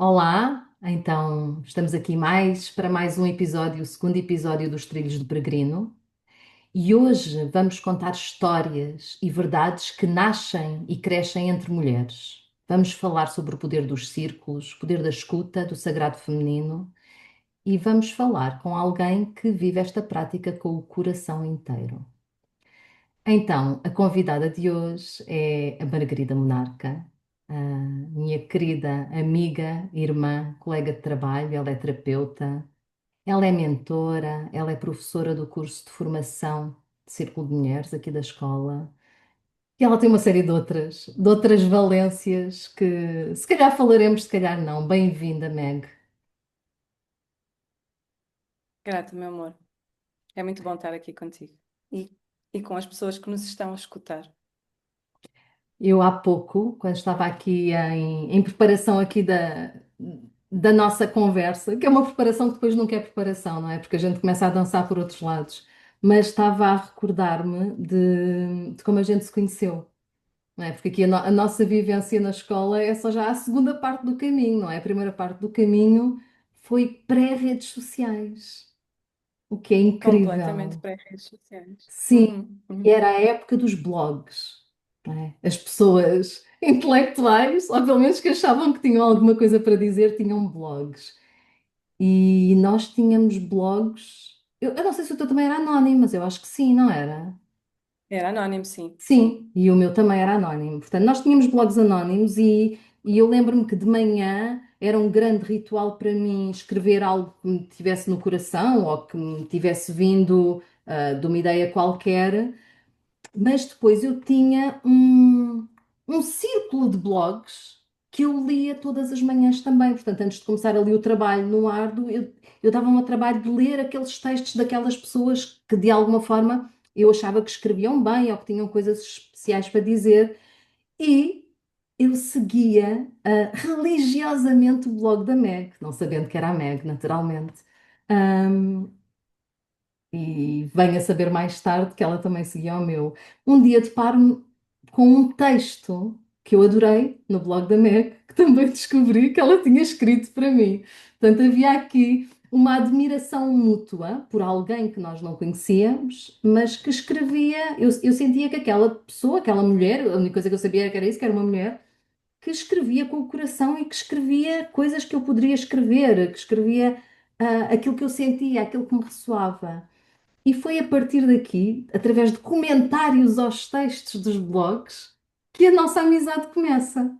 Olá, então estamos aqui para mais um episódio, o segundo episódio dos Trilhos do Peregrino, e hoje vamos contar histórias e verdades que nascem e crescem entre mulheres. Vamos falar sobre o poder dos círculos, o poder da escuta, do sagrado feminino, e vamos falar com alguém que vive esta prática com o coração inteiro. Então, a convidada de hoje é a Margarida Monarca, a minha querida amiga, irmã, colega de trabalho. Ela é terapeuta, ela é mentora, ela é professora do curso de formação de Círculo de Mulheres aqui da escola. E ela tem uma série de outras valências que se calhar falaremos, se calhar não. Bem-vinda, Meg. Grata, meu amor. É muito bom estar aqui contigo e, e com as pessoas que nos estão a escutar. Eu há pouco, quando estava aqui em preparação aqui da nossa conversa, que é uma preparação que depois nunca é preparação, não é? Porque a gente começa a dançar por outros lados, mas estava a recordar-me de como a gente se conheceu, não é? Porque aqui a nossa vivência na escola é só já a segunda parte do caminho, não é? A primeira parte do caminho foi pré-redes sociais, o que é Completamente incrível. pré-redes sociais. Sim, e era a época dos blogs, não é? As pessoas intelectuais, ou pelo menos que achavam que tinham alguma coisa para dizer, tinham blogs. E nós tínhamos blogs. Eu não sei se o teu também era anónimo, mas eu acho que sim, não era? Era anónimo, sim, sim. Sim, e o meu também era anónimo. Portanto, nós tínhamos blogs anónimos e eu lembro-me que de manhã era um grande ritual para mim escrever algo que me tivesse no coração ou que me tivesse vindo de uma ideia qualquer. Mas depois eu tinha um círculo de blogs que eu lia todas as manhãs também. Portanto, antes de começar ali o trabalho no Árduo, eu dava-me ao trabalho de ler aqueles textos daquelas pessoas que de alguma forma eu achava que escreviam bem ou que tinham coisas especiais para dizer. E eu seguia religiosamente o blog da Meg, não sabendo que era a Meg, naturalmente. E venho a saber mais tarde que ela também seguia o meu. Um dia deparo-me com um texto que eu adorei no blog da Meg, que também descobri que ela tinha escrito para mim. Portanto, havia aqui uma admiração mútua por alguém que nós não conhecíamos, mas que escrevia. Eu sentia que aquela pessoa, aquela mulher, a única coisa que eu sabia era que era isso, que era uma mulher, que escrevia com o coração e que escrevia coisas que eu poderia escrever, que escrevia aquilo que eu sentia, aquilo que me ressoava. E foi a partir daqui, através de comentários aos textos dos blogs, que a nossa amizade começa.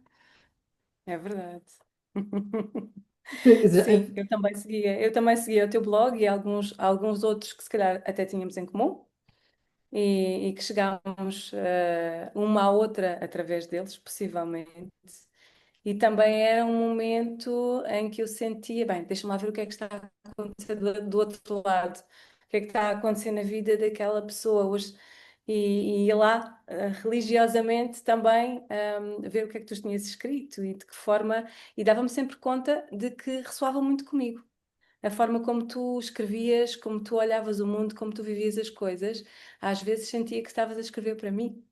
É verdade. Pois Sim, é. eu também seguia o teu blog e alguns outros que se calhar até tínhamos em comum e que chegámos uma à outra através deles, possivelmente. E também era um momento em que eu sentia, bem, deixa-me lá ver o que é que está a acontecer do outro lado, o que é que está a acontecer na vida daquela pessoa hoje. E ia lá, religiosamente também, ver o que é que tu tinhas escrito e de que forma, e dava-me sempre conta de que ressoava muito comigo. A forma como tu escrevias, como tu olhavas o mundo, como tu vivias as coisas, às vezes sentia que estavas a escrever para mim.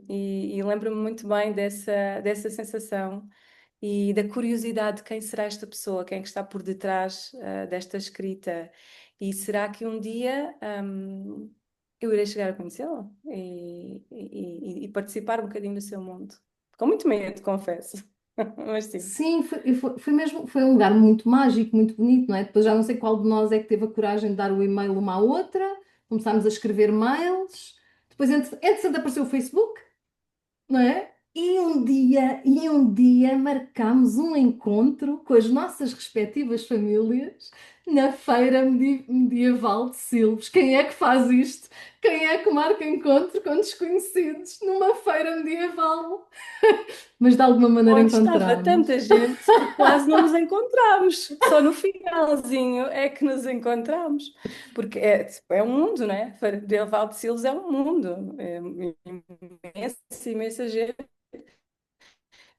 E lembro-me muito bem dessa sensação e da curiosidade de quem será esta pessoa, quem é que está por detrás, desta escrita. E será que um dia, eu irei chegar a conhecê-la e participar um bocadinho do seu mundo? Com muito medo, confesso. Mas sim, Sim, foi mesmo, foi um lugar muito mágico, muito bonito, não é? Depois já não sei qual de nós é que teve a coragem de dar o e-mail uma à outra, começámos a escrever mails, depois entretanto apareceu o Facebook, não é? E um dia marcámos um encontro com as nossas respectivas famílias na Feira Medieval de Silves. Quem é que faz isto? Quem é que marca encontro com desconhecidos numa feira medieval? Mas de alguma maneira onde estava encontramos. tanta gente que quase não nos encontramos. Só no finalzinho é que nos encontramos. Porque é um mundo, não é? Feira de Silves é um mundo. É imensa, imensa gente.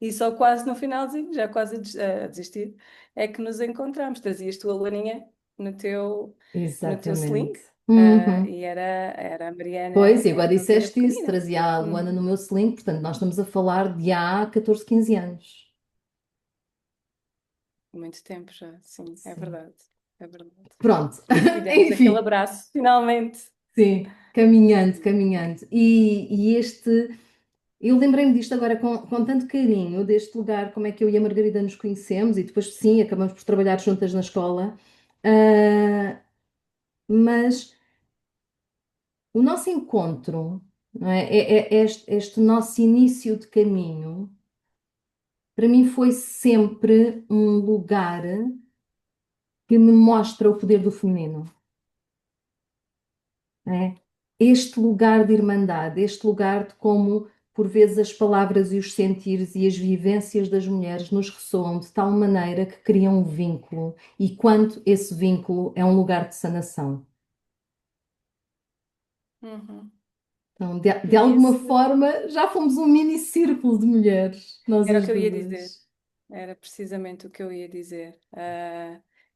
E só quase no finalzinho, já quase a desistir, é que nos encontramos. Trazias tu a Laninha no teu sling, Exatamente. Uhum. e era a Pois, Mariana e agora quando era disseste isso, pequenina. trazia a Luana Uhum. no meu sling, portanto, nós estamos a falar de há 14, 15 anos. muito tempo já, sim, é Sim. verdade, é verdade. Pronto, E demos aquele enfim, abraço, finalmente. sim, caminhando, caminhando. E este, eu lembrei-me disto agora com tanto carinho, deste lugar, como é que eu e a Margarida nos conhecemos, e depois, sim, acabamos por trabalhar juntas na escola. Ah, mas o nosso encontro, não é? Este nosso início de caminho, para mim foi sempre um lugar que me mostra o poder do feminino, não é? Este lugar de irmandade, este lugar de como, por vezes, as palavras e os sentires e as vivências das mulheres nos ressoam de tal maneira que criam um vínculo, e quanto esse vínculo é um lugar de sanação. Uhum. Então, de E alguma esse forma, já fomos um mini círculo de mulheres, nós era o as que eu ia dizer. duas. Era precisamente o que eu ia dizer.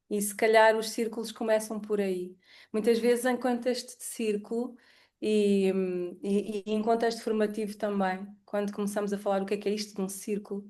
E se calhar os círculos começam por aí. Muitas vezes, em contexto de círculo e em contexto formativo também, quando começamos a falar o que é isto de um círculo,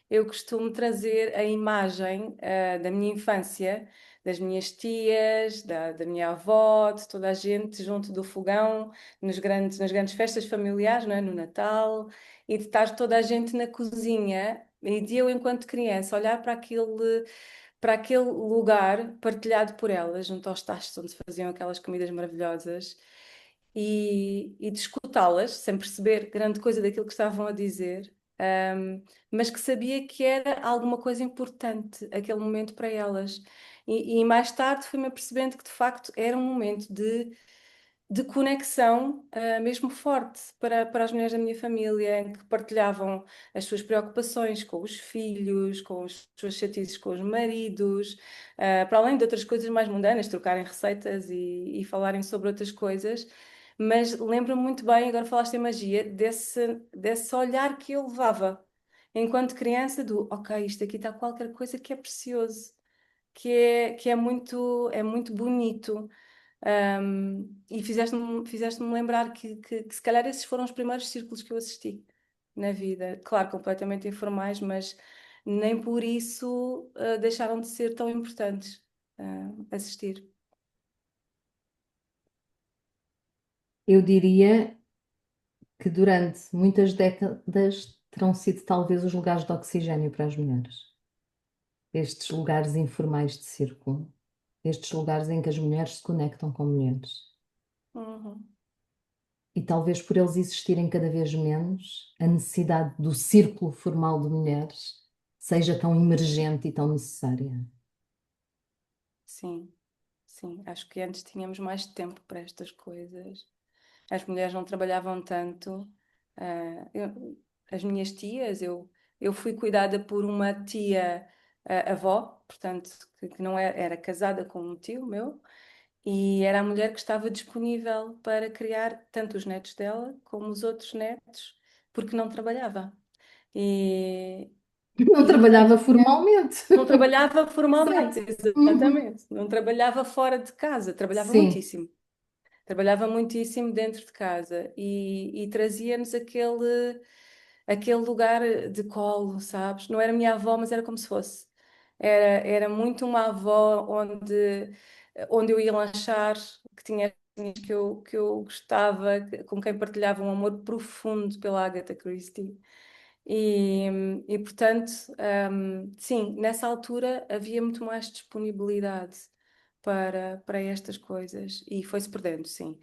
eu costumo trazer a imagem, da minha infância, das minhas tias, da minha avó, de toda a gente junto do fogão, nas grandes festas familiares, não é? No Natal, e de estar toda a gente na cozinha. E de eu, enquanto criança, olhar para aquele lugar partilhado por elas, junto aos tachos onde se faziam aquelas comidas maravilhosas, e de escutá-las, sem perceber grande coisa daquilo que estavam a dizer, mas que sabia que era alguma coisa importante, aquele momento para elas. E mais tarde fui-me apercebendo que, de facto, era um momento de conexão, mesmo forte para as mulheres da minha família, em que partilhavam as suas preocupações com os filhos, com as suas chatices com os maridos, para além de outras coisas mais mundanas, trocarem receitas e falarem sobre outras coisas. Mas lembro-me muito bem, agora falaste em magia, desse olhar que eu levava enquanto criança do, ok, isto aqui está qualquer coisa que é precioso, que é muito bonito. E fizeste-me lembrar que se calhar esses foram os primeiros círculos que eu assisti na vida. Claro, completamente informais, mas nem por isso deixaram de ser tão importantes assistir. Eu diria que durante muitas décadas terão sido talvez os lugares de oxigênio para as mulheres. Estes lugares informais de círculo, estes lugares em que as mulheres se conectam com mulheres. Uhum. E talvez por eles existirem cada vez menos, a necessidade do círculo formal de mulheres seja tão emergente e tão necessária. Sim, sim. Acho que antes tínhamos mais tempo para estas coisas. As mulheres não trabalhavam tanto. As minhas tias, eu fui cuidada por uma tia avó, portanto, que não era casada com um tio meu, e era a mulher que estava disponível para criar tanto os netos dela como os outros netos, porque não trabalhava. E, Não e portanto, trabalhava formalmente. não trabalhava formalmente, Exato. Uhum. exatamente. Não trabalhava fora de casa, trabalhava Sim. muitíssimo. Trabalhava muitíssimo dentro de casa e trazia-nos aquele lugar de colo, sabes? Não era minha avó, mas era como se fosse. Era muito uma avó onde eu ia lanchar, que tinha que eu gostava, com quem partilhava um amor profundo pela Agatha Christie. E, portanto, sim, nessa altura havia muito mais disponibilidade para estas coisas e foi-se perdendo, sim.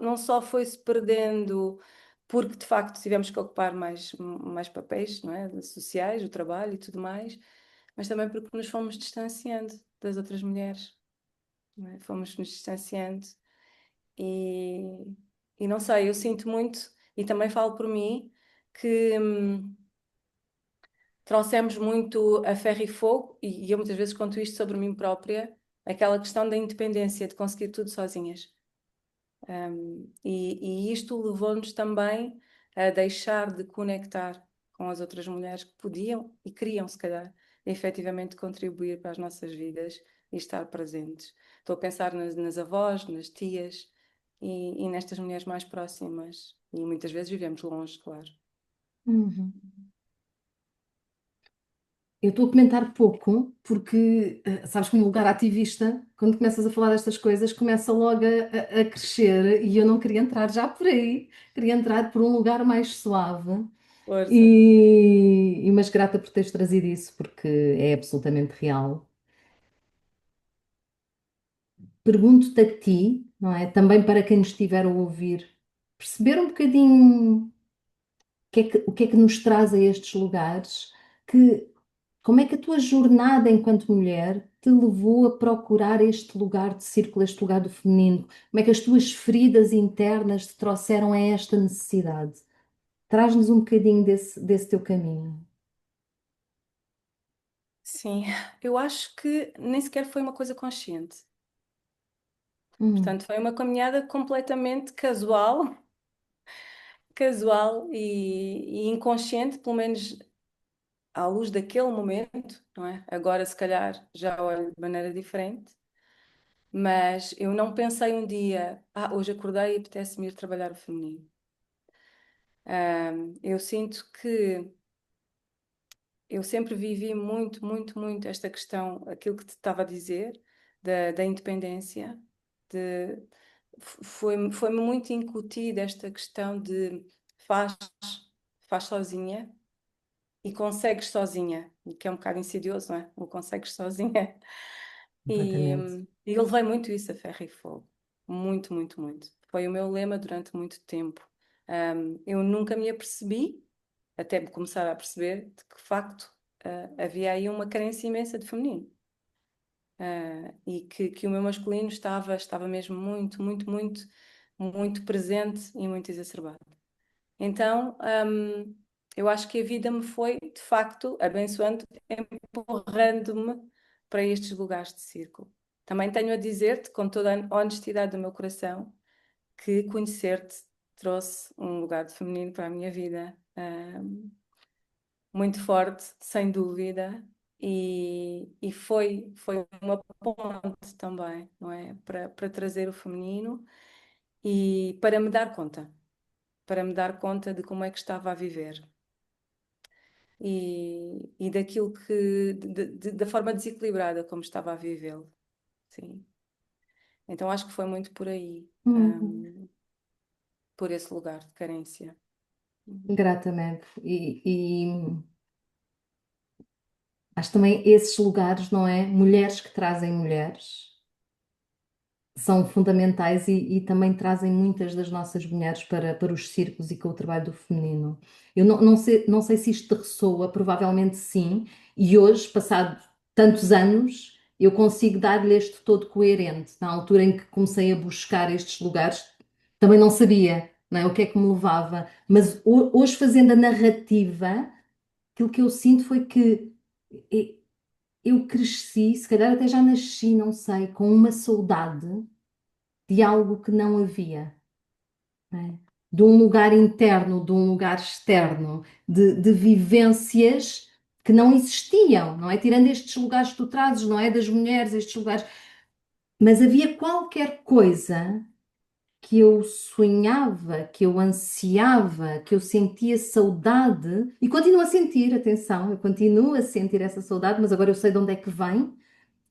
Não só foi-se perdendo porque de facto tivemos que ocupar mais papéis, não é? Sociais, o trabalho e tudo mais, mas também porque nos fomos distanciando das outras mulheres, não é? Fomos nos distanciando e, e não sei, eu sinto muito e também falo por mim que trouxemos muito a ferro e fogo, e eu muitas vezes conto isto sobre mim própria, aquela questão da independência, de conseguir tudo sozinhas. E isto levou-nos também a deixar de conectar com as outras mulheres que podiam e queriam, se calhar, efetivamente contribuir para as nossas vidas e estar presentes. Estou a pensar nas avós, nas tias e nestas mulheres mais próximas. E muitas vezes vivemos longe, claro. Uhum. Eu estou a comentar pouco porque, sabes que o meu lugar ativista, quando começas a falar destas coisas, começa logo a crescer e eu não queria entrar já por aí, queria entrar por um lugar mais suave Força. mas grata por teres trazido isso porque é absolutamente real. Pergunto-te a ti, não é? Também para quem nos estiver a ouvir, perceber um bocadinho o que é que nos traz a estes lugares, que, como é que a tua jornada enquanto mulher te levou a procurar este lugar de círculo, este lugar do feminino? Como é que as tuas feridas internas te trouxeram a esta necessidade? Traz-nos um bocadinho desse teu caminho. Sim, eu acho que nem sequer foi uma coisa consciente. Hum, Portanto, foi uma caminhada completamente casual, casual e inconsciente, pelo menos à luz daquele momento, não é? Agora, se calhar, já olho de maneira diferente, mas eu não pensei um dia, hoje acordei e apetece-me ir trabalhar o feminino. Eu sinto que eu sempre vivi muito, muito, muito esta questão, aquilo que te estava a dizer, da independência, de, foi-me muito incutida esta questão de faz, faz sozinha e consegues sozinha, o que é um bocado insidioso, não é? O consegues sozinha. E, completamente. e eu levei muito isso a ferro e fogo. Muito, muito, muito. Foi o meu lema durante muito tempo. Eu nunca me apercebi, até me começar a perceber, de que, de facto, havia aí uma carência imensa de feminino. E que o meu masculino estava mesmo muito, muito, muito, muito presente e muito exacerbado. Então, eu acho que a vida me foi, de facto, abençoando, empurrando-me para estes lugares de círculo. Também tenho a dizer-te, com toda a honestidade do meu coração, que conhecer-te trouxe um lugar de feminino para a minha vida, muito forte, sem dúvida, e foi uma ponte também, não é? Para trazer o feminino e para me dar conta de como é que estava a viver. E daquilo da forma desequilibrada como estava a vivê-lo, sim. Então acho que foi muito por aí, Hum, por esse lugar de carência. Uhum. gratamente. E acho também esses lugares, não é? Mulheres que trazem mulheres. São fundamentais e também trazem muitas das nossas mulheres para os círculos e com o trabalho do feminino. Eu não sei se isto te ressoa, provavelmente sim, e hoje, passado tantos anos, eu consigo dar-lhe este todo coerente. Na altura em que comecei a buscar estes lugares, também não sabia, não é, o que é que me levava, mas hoje, fazendo a narrativa, aquilo que eu sinto foi que eu cresci, se calhar até já nasci, não sei, com uma saudade de algo que não havia, não é? De um lugar interno, de um lugar externo, de vivências que não existiam, não é? Tirando estes lugares que tu trazes, não é? Das mulheres, estes lugares. Mas havia qualquer coisa que eu sonhava, que eu ansiava, que eu sentia saudade, e continuo a sentir, atenção, eu continuo a sentir essa saudade, mas agora eu sei de onde é que vem,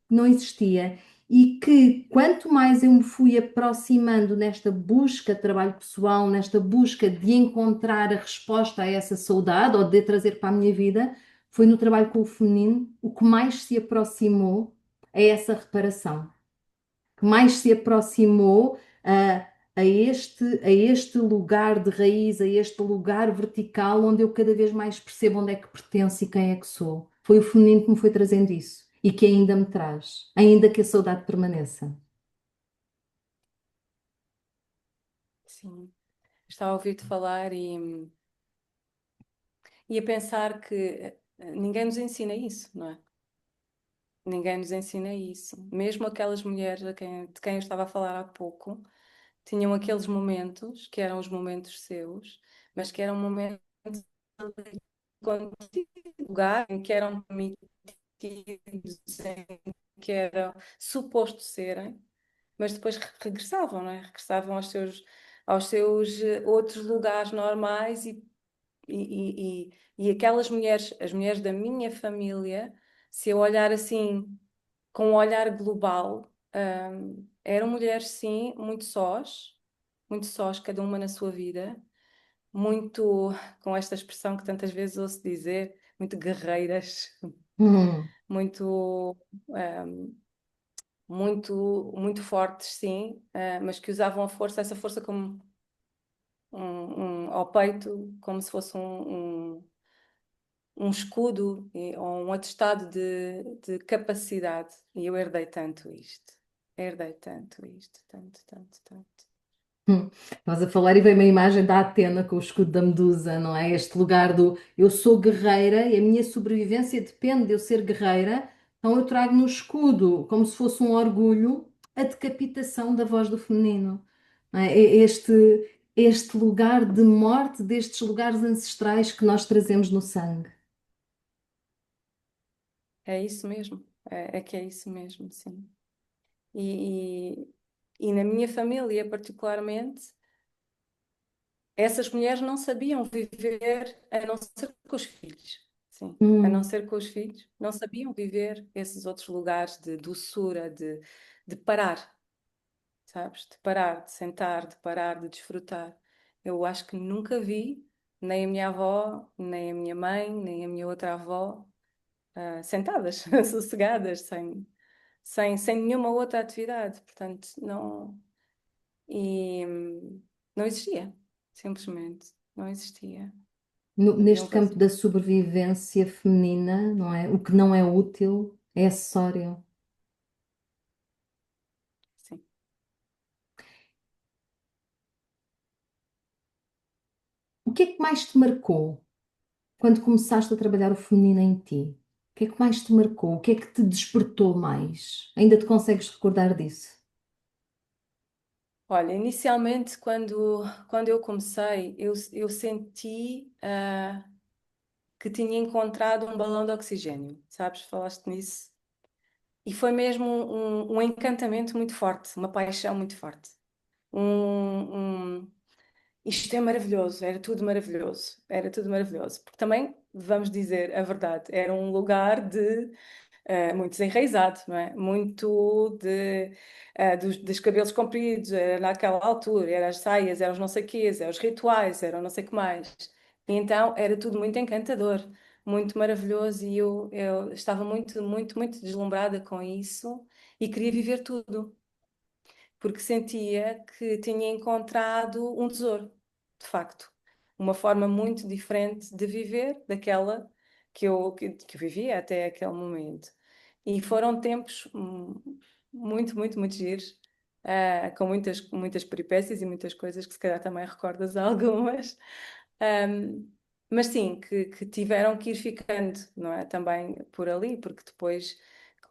não existia. E que quanto mais eu me fui aproximando nesta busca de trabalho pessoal, nesta busca de encontrar a resposta a essa saudade ou de a trazer para a minha vida, foi no trabalho com o feminino o que mais se aproximou a essa reparação, que mais se aproximou a este lugar de raiz, a este lugar vertical, onde eu cada vez mais percebo onde é que pertenço e quem é que sou. Foi o feminino que me foi trazendo isso e que ainda me traz, ainda que a saudade permaneça. Sim, estava a ouvir-te falar e a pensar que ninguém nos ensina isso, não é? Ninguém nos ensina isso. Mesmo aquelas mulheres de quem eu estava a falar há pouco, tinham aqueles momentos que eram os momentos seus, mas que eram momentos ali contigo, lugar em que eram permitidos, em que eram supostos serem, mas depois regressavam, não é? Regressavam aos seus outros lugares normais e E aquelas mulheres, as mulheres da minha família, se eu olhar assim, com um olhar global, eram mulheres, sim, muito sós, cada uma na sua vida, muito, com esta expressão que tantas vezes ouço dizer, muito guerreiras, Hum. muito, muito fortes, sim, mas que usavam a força, essa força como ao peito, como se fosse um escudo ou um atestado de capacidade. E eu herdei tanto isto. Herdei tanto isto, tanto, tanto, tanto. Estás a falar e veio uma imagem da Atena com o escudo da Medusa, não é? Este lugar do eu sou guerreira e a minha sobrevivência depende de eu ser guerreira, então eu trago no escudo, como se fosse um orgulho, a decapitação da voz do feminino. Não é? Este lugar de morte destes lugares ancestrais que nós trazemos no sangue. É isso mesmo. É que é isso mesmo, sim. E, e na minha família, particularmente, essas mulheres não sabiam viver a não ser com os filhos. Sim, a não Hum. ser com os filhos. Não sabiam viver esses outros lugares de doçura, de parar, sabes? De parar, de sentar, de parar, de desfrutar. Eu acho que nunca vi nem a minha avó, nem a minha mãe, nem a minha outra avó, sentadas, sossegadas, sem nenhuma outra atividade. Portanto, não. E não existia, simplesmente. Não existia. Neste Podiam campo fazer. da sobrevivência feminina, não é? O que não é útil é acessório. Sim. O que é que mais te marcou quando começaste a trabalhar o feminino em ti? O que é que mais te marcou? O que é que te despertou mais? Ainda te consegues recordar disso? Olha, inicialmente, quando eu comecei, eu senti que tinha encontrado um balão de oxigênio, sabes? Falaste nisso. E foi mesmo um encantamento muito forte, uma paixão muito forte. Isto é maravilhoso, era tudo maravilhoso. Porque também, vamos dizer a verdade, era um lugar de muito desenraizado, não é? Muito dos cabelos compridos, era naquela altura, eram as saias, eram os não sei quês, eram os rituais, eram não sei o que mais. E então era tudo muito encantador, muito maravilhoso e eu estava muito, muito, muito deslumbrada com isso e queria viver tudo porque sentia que tinha encontrado um tesouro, de facto. Uma forma muito diferente de viver daquela que eu vivia até aquele momento. E foram tempos muito, muito, muito giros, com muitas, muitas peripécias e muitas coisas que se calhar também recordas algumas. Ahm, mas sim, que tiveram que ir ficando, não é? Também por ali, porque depois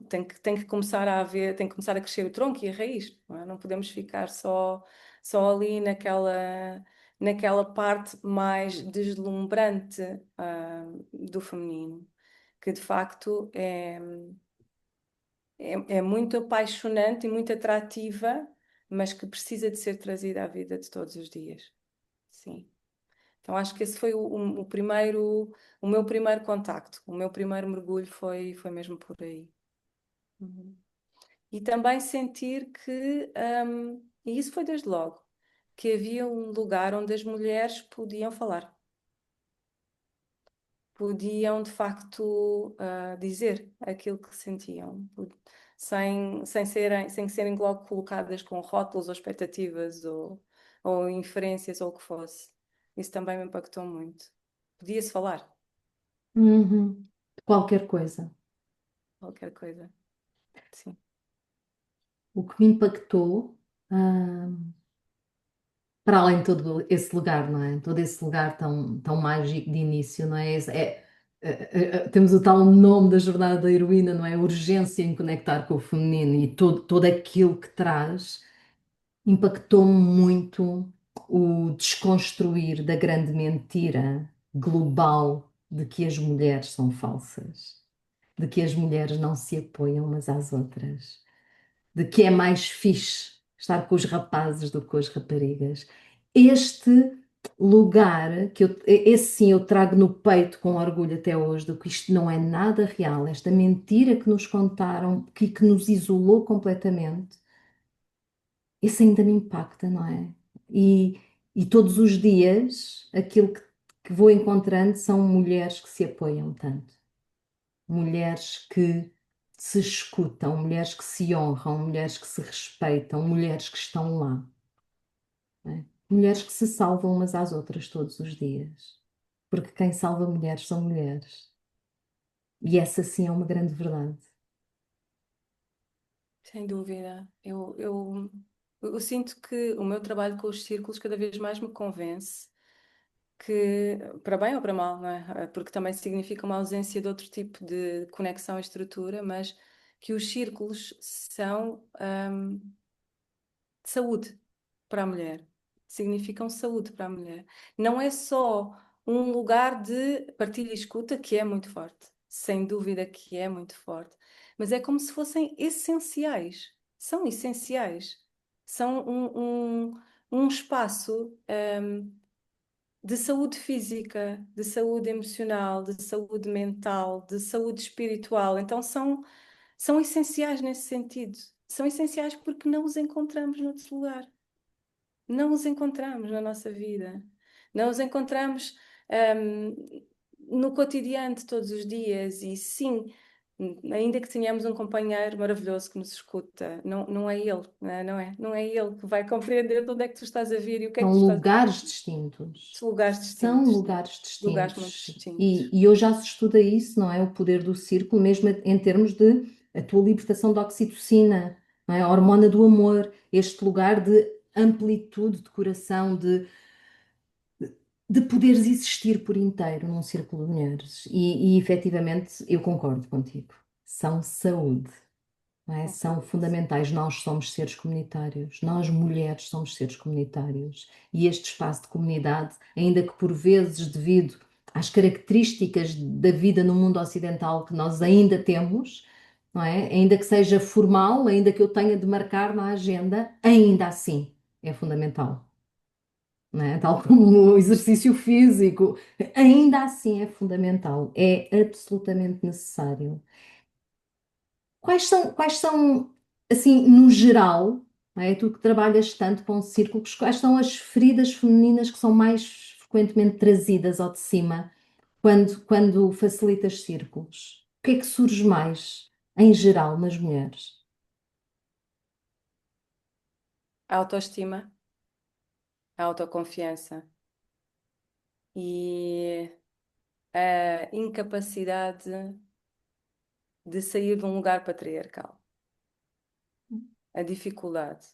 tem que começar a haver, tem que começar a crescer o tronco e a raiz, não é? Não podemos ficar só ali naquela parte mais deslumbrante, do feminino, que de facto é muito apaixonante e muito atrativa, mas que precisa de ser trazida à vida de todos os dias. Sim. Então acho que esse foi o meu primeiro contacto, o meu primeiro mergulho foi mesmo por aí. Uhum. E também sentir que, e isso foi desde logo, que havia um lugar onde as mulheres podiam falar, podiam de facto dizer aquilo que sentiam, sem serem logo colocadas com rótulos ou expectativas ou inferências ou o que fosse. Isso também me impactou muito. Podia-se falar. Uhum. Qualquer coisa. Qualquer coisa. Sim. O que me impactou, ah, para além de todo esse lugar, não é? Todo esse lugar tão mágico de início, não é? Temos o tal nome da jornada da heroína, não é? A urgência em conectar com o feminino e todo aquilo que traz. Impactou-me muito o desconstruir da grande mentira global de que as mulheres são falsas, de que as mulheres não se apoiam umas às outras, de que é mais fixe estar com os rapazes do que com as raparigas. Este lugar que esse sim eu trago no peito com orgulho até hoje, do que isto não é nada real, esta mentira que nos contaram, que nos isolou completamente, esse ainda me impacta, não é? E todos os dias aquilo que vou encontrando são mulheres que se apoiam tanto, mulheres que se escutam, mulheres que se honram, mulheres que se respeitam, mulheres que estão lá, não é? Mulheres que se salvam umas às outras todos os dias. Porque quem salva mulheres são mulheres. E essa sim é uma grande verdade. Sem dúvida. Eu sinto que o meu trabalho com os círculos cada vez mais me convence que, para bem ou para mal, não é? Porque também significa uma ausência de outro tipo de conexão e estrutura, mas que os círculos são, saúde para a mulher. Significam saúde para a mulher. Não é só um lugar de partilha e escuta, que é muito forte, sem dúvida que é muito forte, mas é como se fossem essenciais. São essenciais. São um espaço, de saúde física, de saúde emocional, de saúde mental, de saúde espiritual. Então são essenciais nesse sentido. São essenciais porque não os encontramos noutro lugar. Não os encontramos na nossa vida. Não os encontramos, no cotidiano de todos os dias. E sim, ainda que tenhamos um companheiro maravilhoso que nos escuta, não é ele, não é ele que vai compreender de onde é que tu estás a vir e o que é que São tu estás a lugares distintos. dizer. Lugares São distintos, né? lugares Lugares muito distintos. distintos. E hoje já se estuda isso, não é? O poder do círculo, mesmo em termos de a tua libertação de oxitocina, não é? A hormona do amor, este lugar de amplitude de coração, de poderes existir por inteiro num círculo de mulheres. E efetivamente eu concordo contigo. São saúde. Não é? São Concordo contigo. fundamentais. Nós somos seres comunitários, nós mulheres somos seres comunitários. E este espaço de comunidade, ainda que por vezes devido às características da vida no mundo ocidental que nós ainda temos, não é? Ainda que seja formal, ainda que eu tenha de marcar na agenda, ainda assim é fundamental. Não é? Tal como o exercício físico, ainda assim é fundamental, é absolutamente necessário. Quais são, assim, no geral, não é? Tu que trabalhas tanto com círculos, quais são as feridas femininas que são mais frequentemente trazidas ao de cima quando facilitas círculos? O que é que surge mais, em geral, nas mulheres? A autoestima, a autoconfiança e a incapacidade de sair de um lugar patriarcal. A dificuldade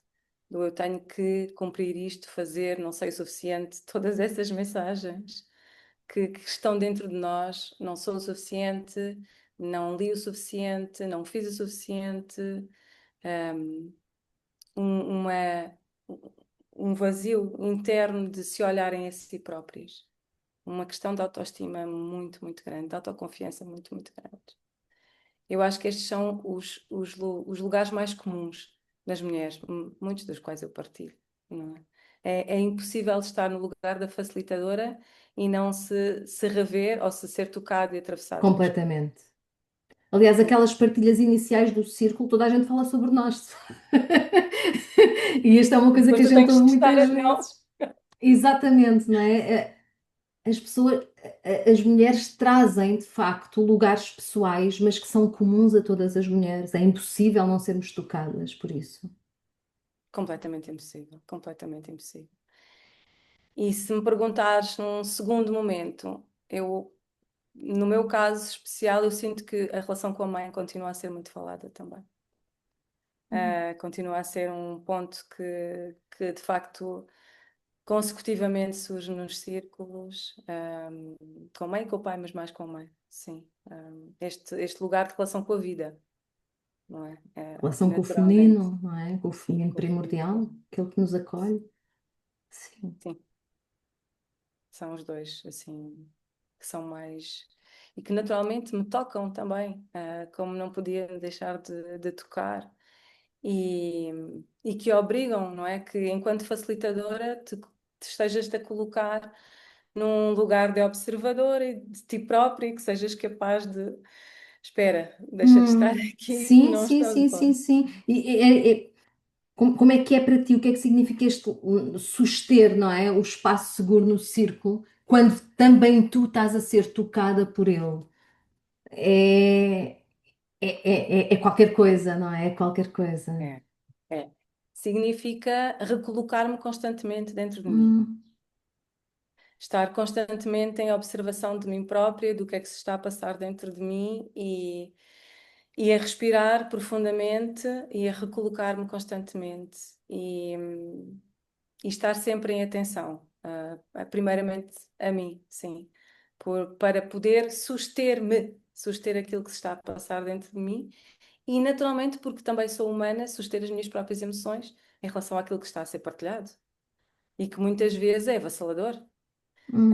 do eu tenho que cumprir isto, fazer, não sei o suficiente, todas essas mensagens que estão dentro de nós, não sou o suficiente, não li o suficiente, não fiz o suficiente, um, uma, um vazio interno de se olharem a si próprios. Uma questão de autoestima muito, muito grande, de autoconfiança muito, muito grande. Eu acho que estes são os lugares mais comuns nas mulheres, muitos dos quais eu partilho, não é? É impossível estar no lugar da facilitadora e não se rever ou se ser tocado e atravessado pelas coisas. Completamente. Aliás, Sim. aquelas partilhas iniciais do círculo, toda a gente fala sobre nós. E esta é uma coisa que Depois a tu gente tens ouve que estar muitas vezes. neles. Exatamente, não é? As pessoas, as mulheres trazem de facto lugares pessoais, mas que são comuns a todas as mulheres. É impossível não sermos tocadas por isso. Completamente impossível, completamente impossível. E se me perguntares num segundo momento, no meu caso especial, eu sinto que a relação com a mãe continua a ser muito falada também. Continua a ser um ponto que de facto consecutivamente surge nos círculos, com a mãe e com o pai, mas mais com a mãe, sim. Este lugar de relação com a vida, não é? Relação com o Naturalmente, feminino, não é? Com o sim, feminino com o feminino. primordial, aquele que nos acolhe. Sim, Sim, são os dois, assim, que são mais. E que naturalmente me tocam também, como não podia deixar de tocar. E que obrigam, não é? Que enquanto facilitadora te estejas a colocar num lugar de observador e de ti próprio e que sejas capaz de, espera, deixa de estar aqui, Sim, não sim, estou de sim, sim, fome. sim. Como é que é para ti? O que é que significa este suster, não é? O espaço seguro no círculo, quando também tu estás a ser tocada por ele? É, é qualquer coisa, não é? É qualquer coisa. É, é. Significa recolocar-me constantemente dentro de mim. Hum, Estar constantemente em observação de mim própria, do que é que se está a passar dentro de mim e a respirar profundamente e a recolocar-me constantemente e estar sempre em atenção, primeiramente a mim, sim, para poder suster-me, suster aquilo que se está a passar dentro de mim e naturalmente porque também sou humana, suster as minhas próprias emoções em relação àquilo que está a ser partilhado e que muitas vezes é avassalador. hum.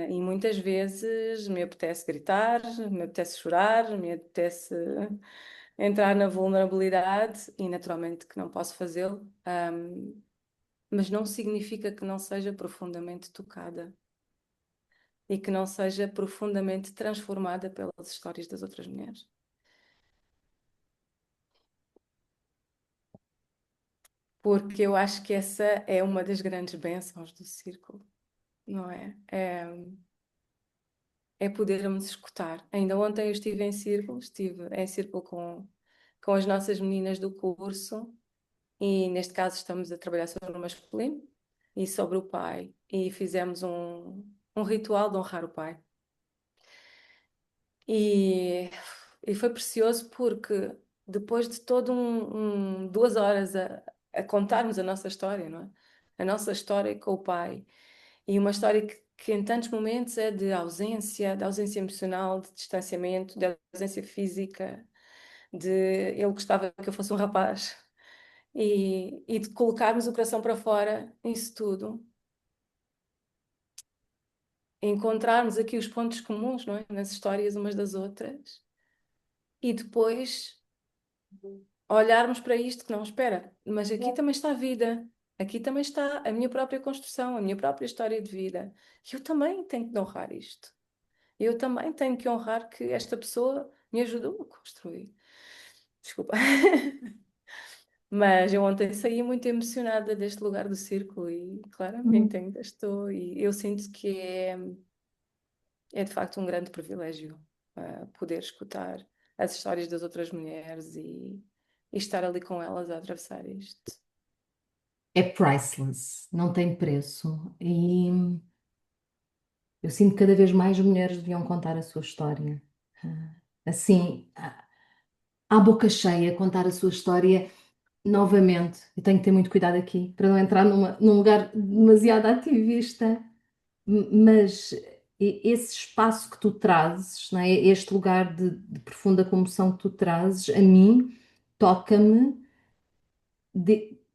E muitas vezes me apetece gritar, me apetece chorar, me apetece entrar na vulnerabilidade e naturalmente que não posso fazê-lo, mas não significa que não seja profundamente tocada e que não seja profundamente transformada pelas histórias das outras mulheres. Porque eu acho que essa é uma das grandes bênçãos do círculo, não é? É podermos escutar. Ainda ontem eu estive em círculo com as nossas meninas do curso, e neste caso estamos a trabalhar sobre o masculino e sobre o pai, e fizemos um ritual de honrar o pai. E, e foi precioso porque depois de 2 horas a contarmos a nossa história, não é? A nossa história com o pai. E uma história que em tantos momentos é de ausência emocional, de distanciamento, de ausência física, de ele gostava que eu fosse um rapaz. E de colocarmos o coração para fora, isso tudo. Encontrarmos aqui os pontos comuns, não é? Nas histórias umas das outras. E depois olharmos para isto que não, espera, mas aqui também está a vida, aqui também está a minha própria construção, a minha própria história de vida. E eu também tenho que honrar isto. Eu também tenho que honrar que esta pessoa me ajudou a construir. Desculpa. Mas eu ontem saí muito emocionada deste lugar do círculo e claramente Hum. ainda estou. E eu sinto que é de facto um grande privilégio poder escutar as histórias das outras mulheres e estar ali com elas a atravessar isto. É priceless, não tem preço. E eu sinto que cada vez mais mulheres deviam contar a sua história. Assim, à boca cheia, contar a sua história novamente. Eu tenho que ter muito cuidado aqui para não entrar num lugar demasiado ativista, mas esse espaço que tu trazes, não é? Este lugar de profunda comoção que tu trazes, a mim toca-me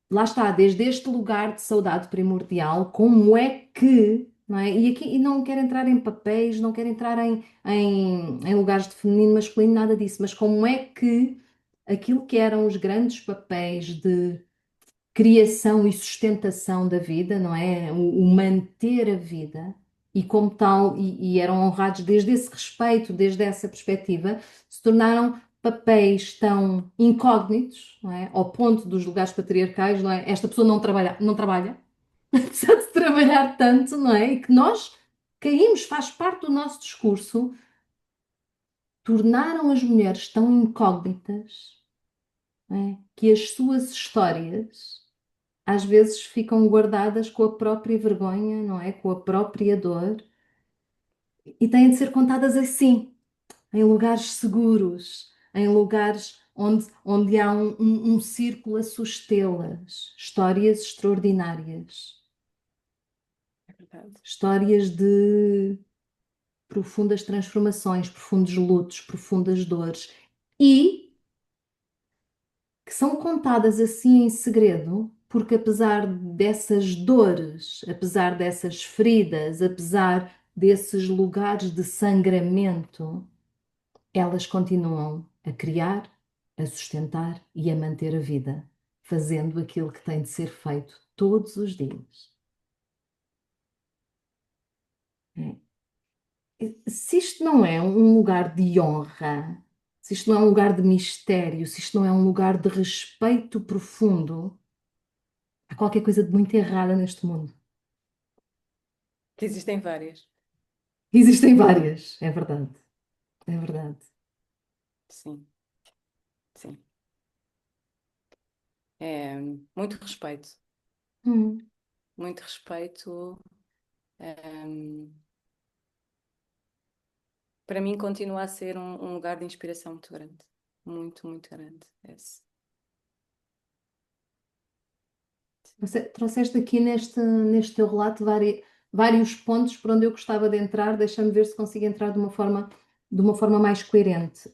lá está, desde este lugar de saudade primordial, como é que, não é? E aqui e não quero entrar em papéis, não quero entrar em lugares de feminino, masculino, nada disso, mas como é que aquilo que eram os grandes papéis de criação e sustentação da vida, não é? O manter a vida, e como tal, e eram honrados desde esse respeito, desde essa perspectiva, se tornaram papéis tão incógnitos, não é? Ao ponto dos lugares patriarcais, não é? Esta pessoa não trabalha, apesar de trabalhar tanto, não é? E que nós caímos, faz parte do nosso discurso, tornaram as mulheres tão incógnitas, não é? Que as suas histórias às vezes ficam guardadas com a própria vergonha, não é? Com a própria dor, e têm de ser contadas assim, em lugares seguros, em lugares onde há um círculo a sustê-las. Histórias extraordinárias, É verdade. histórias de profundas transformações, profundos lutos, profundas dores, e que são contadas assim em segredo, porque apesar dessas dores, apesar dessas feridas, apesar desses lugares de sangramento, elas continuam a criar, a sustentar e a manter a vida, fazendo aquilo que tem de ser feito todos os dias. Se isto não é um lugar de honra, se isto não é um lugar de mistério, se isto não é um lugar de respeito profundo, há qualquer coisa de muito errada neste mundo. Que existem várias. Existem várias, é verdade, é verdade. Sim, sim. É, muito respeito. Hum. Muito respeito. ehm, para mim continua a ser um lugar de inspiração muito grande. Muito, muito grande. Esse. Trouxeste aqui neste teu relato vários pontos por onde eu gostava de entrar. Deixa-me ver se consigo entrar de uma forma mais coerente.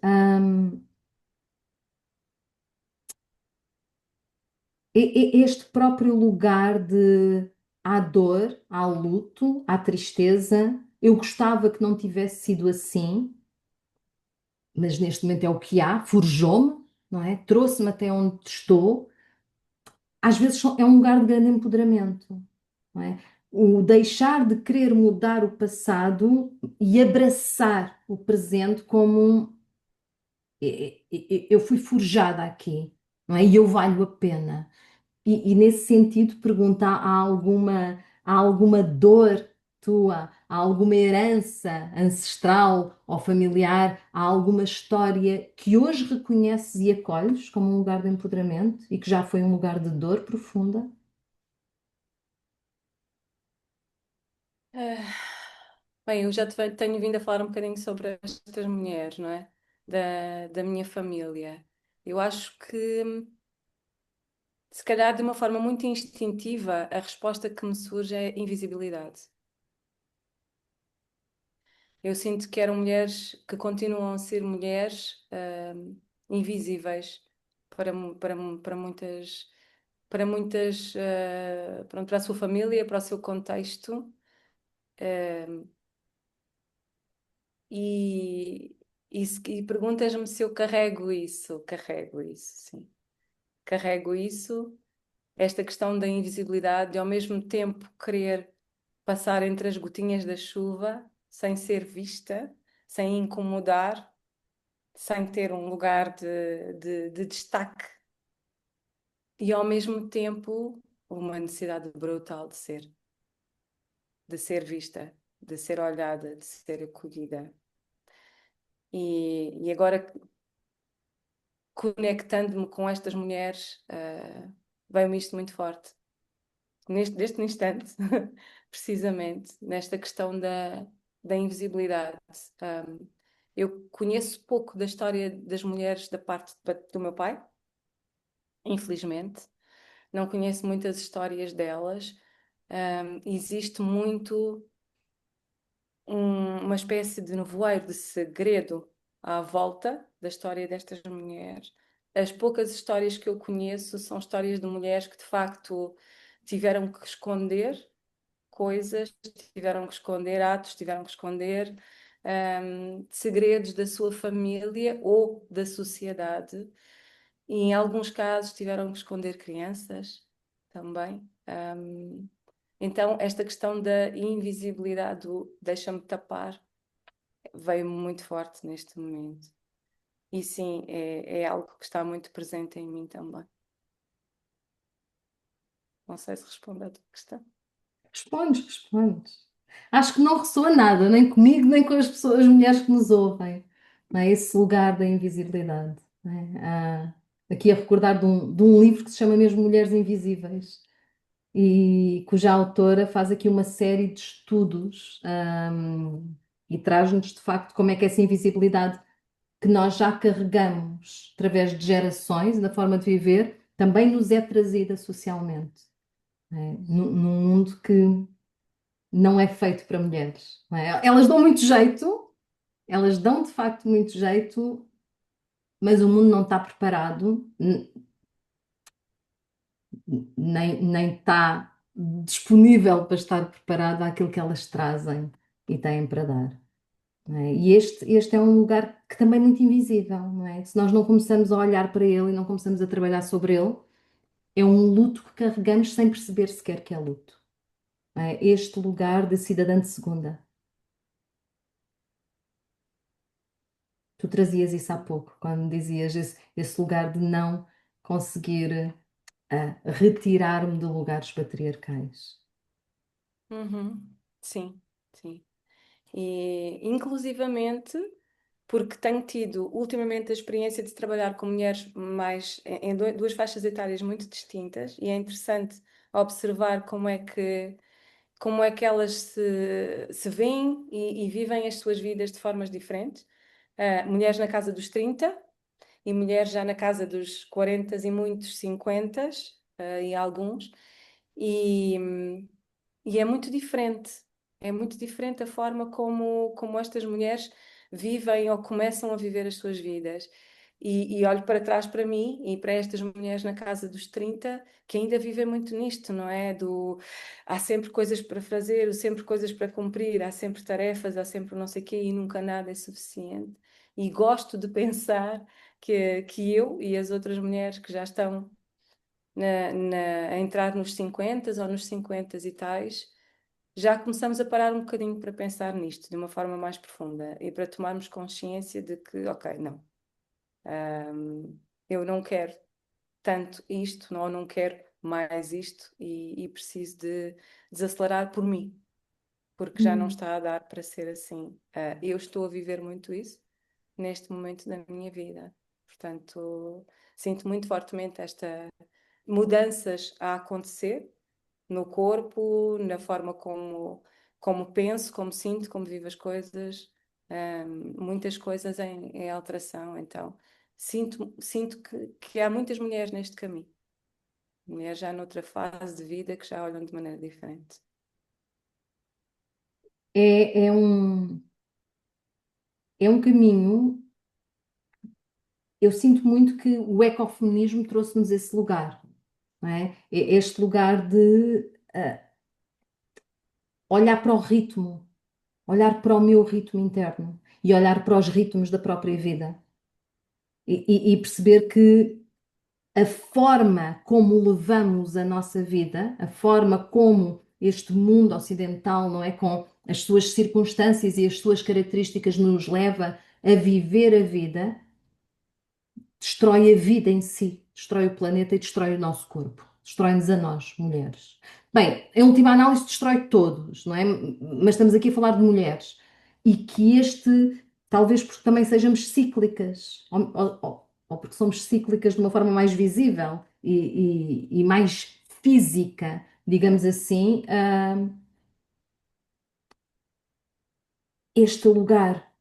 Este próprio lugar de há dor, há luto, há tristeza. Eu gostava que não tivesse sido assim, mas neste momento é o que há, forjou-me, não é? Trouxe-me até onde estou. Às vezes é um lugar de grande empoderamento, não é? O deixar de querer mudar o passado e abraçar o presente como eu fui forjada aqui, não é? E eu valho a pena. E nesse sentido, pergunta: há alguma dor tua, há alguma herança ancestral ou familiar, há alguma história que hoje reconheces e acolhes como um lugar de empoderamento e que já foi um lugar de dor profunda? Ah, bem, eu já tenho vindo a falar um bocadinho sobre estas mulheres, não é? Da minha família. Eu acho que, se calhar, de uma forma muito instintiva, a resposta que me surge é invisibilidade. Eu sinto que eram mulheres que continuam a ser mulheres, invisíveis para muitas, pronto, para a sua família, para o seu contexto. E, e perguntas-me se eu carrego isso, sim. Carrego isso, esta questão da invisibilidade, de ao mesmo tempo querer passar entre as gotinhas da chuva, sem ser vista, sem incomodar, sem ter um lugar de destaque, e ao mesmo tempo uma necessidade brutal de ser vista, de ser olhada, de ser acolhida. E agora, conectando-me com estas mulheres, veio-me isto muito forte. Neste instante, precisamente, nesta questão da invisibilidade. Eu conheço pouco da história das mulheres da parte do meu pai, infelizmente. Não conheço muitas histórias delas. Existe muito uma espécie de nevoeiro de segredo à volta da história destas mulheres. As poucas histórias que eu conheço são histórias de mulheres que de facto tiveram que esconder coisas, tiveram que esconder atos, tiveram que esconder segredos da sua família ou da sociedade. E em alguns casos tiveram que esconder crianças também. Então, esta questão da invisibilidade, do deixa-me tapar, veio muito forte neste momento. E sim, é algo que está muito presente em mim também. Não sei se respondo à tua questão. Respondes, respondes. Acho que não ressoa nada, nem comigo, nem com as pessoas, as mulheres que nos ouvem, não é? Esse lugar da invisibilidade. Não é? Aqui a recordar de um livro que se chama mesmo Mulheres Invisíveis e cuja autora faz aqui uma série de estudos, e traz-nos de facto como é que essa invisibilidade que nós já carregamos através de gerações, da forma de viver, também nos é trazida socialmente, não é? Num mundo que não é feito para mulheres, não é? Elas dão muito jeito, elas dão de facto muito jeito, mas o mundo não está preparado, nem está disponível para estar preparado àquilo que elas trazem e têm para dar. Não é? E este é um lugar que também é muito invisível, não é? Se nós não começamos a olhar para ele e não começamos a trabalhar sobre ele, é um luto que carregamos sem perceber sequer que é luto. Não é? Este lugar de cidadã de segunda. Tu trazias isso há pouco, quando dizias esse lugar de não conseguir retirar-me de lugares patriarcais. Uhum. Sim, sim. E inclusivamente porque tenho tido ultimamente a experiência de trabalhar com mulheres mais em duas faixas etárias muito distintas e é interessante observar como é que elas se veem e vivem as suas vidas de formas diferentes. Mulheres na casa dos 30 e mulheres já na casa dos 40 e muitos 50 e alguns. E, e é muito diferente. É muito diferente a forma como estas mulheres vivem ou começam a viver as suas vidas. E olho para trás para mim e para estas mulheres na casa dos 30 que ainda vivem muito nisto, não é? Há sempre coisas para fazer, sempre coisas para cumprir, há sempre tarefas, há sempre não sei o quê e nunca nada é suficiente. E gosto de pensar que eu e as outras mulheres que já estão a entrar nos 50 ou nos 50 e tais, já começamos a parar um bocadinho para pensar nisto de uma forma mais profunda e para tomarmos consciência de que, ok, não, eu não quero tanto isto, ou não quero mais isto e preciso de desacelerar por mim, porque já não Hum. está a dar para ser assim. Eu estou a viver muito isso neste momento da minha vida. Portanto, sinto muito fortemente esta mudanças a acontecer no corpo, na forma como penso, como sinto, como vivo as coisas, muitas coisas em alteração. Então, sinto que há muitas mulheres neste caminho, mulheres já noutra fase de vida que já olham de maneira diferente. É é um caminho. Eu sinto muito que o ecofeminismo trouxe-nos esse lugar, não é? Este lugar de olhar para o ritmo, olhar para o meu ritmo interno e olhar para os ritmos da própria vida e perceber que a forma como levamos a nossa vida, a forma como este mundo ocidental, não é, com as suas circunstâncias e as suas características nos leva a viver a vida, destrói a vida em si, destrói o planeta e destrói o nosso corpo, destrói-nos a nós, mulheres. Bem, em última análise, destrói todos, não é? Mas estamos aqui a falar de mulheres. E que talvez porque também sejamos cíclicas, ou porque somos cíclicas de uma forma mais visível e mais física, digamos assim, este lugar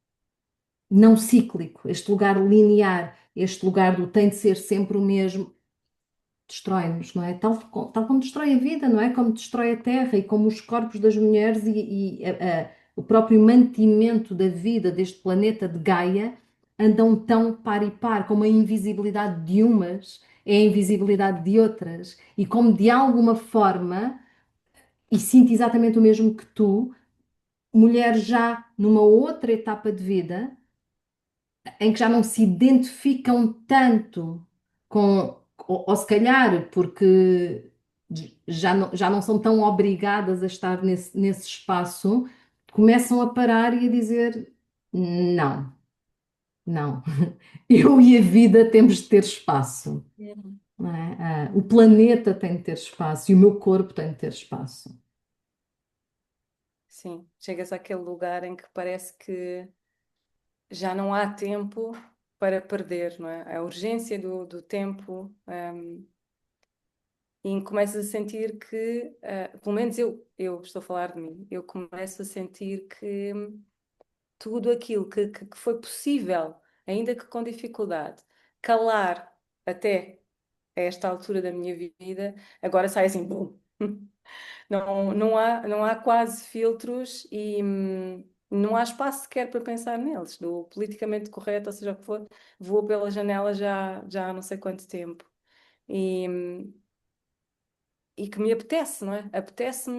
não cíclico, este lugar linear, este lugar do tem de ser sempre o mesmo, destrói-nos, não é? Tal como destrói a vida, não é? Como destrói a terra e como os corpos das mulheres o próprio mantimento da vida deste planeta de Gaia andam tão par e par, como a invisibilidade de umas é a invisibilidade de outras, e como de alguma forma, e sinto exatamente o mesmo que tu, mulheres já numa outra etapa de vida em que já não se identificam tanto ou se calhar porque já não são tão obrigadas a estar nesse espaço, começam a parar e a dizer: não, não, eu e a vida temos de ter espaço, Uhum. não é? O planeta tem de ter espaço e o meu corpo tem de ter espaço. Sim, chegas àquele lugar em que parece que já não há tempo para perder, não é? A urgência do tempo, e começas a sentir que, pelo menos eu estou a falar de mim, eu começo a sentir que tudo aquilo que foi possível, ainda que com dificuldade, calar até esta altura da minha vida, agora sai assim, bum. Não há quase filtros e não há espaço sequer para pensar neles. Do politicamente correto, ou seja o que for, vou pela janela já há não sei quanto tempo. E, e que me apetece, não é? Apetece-me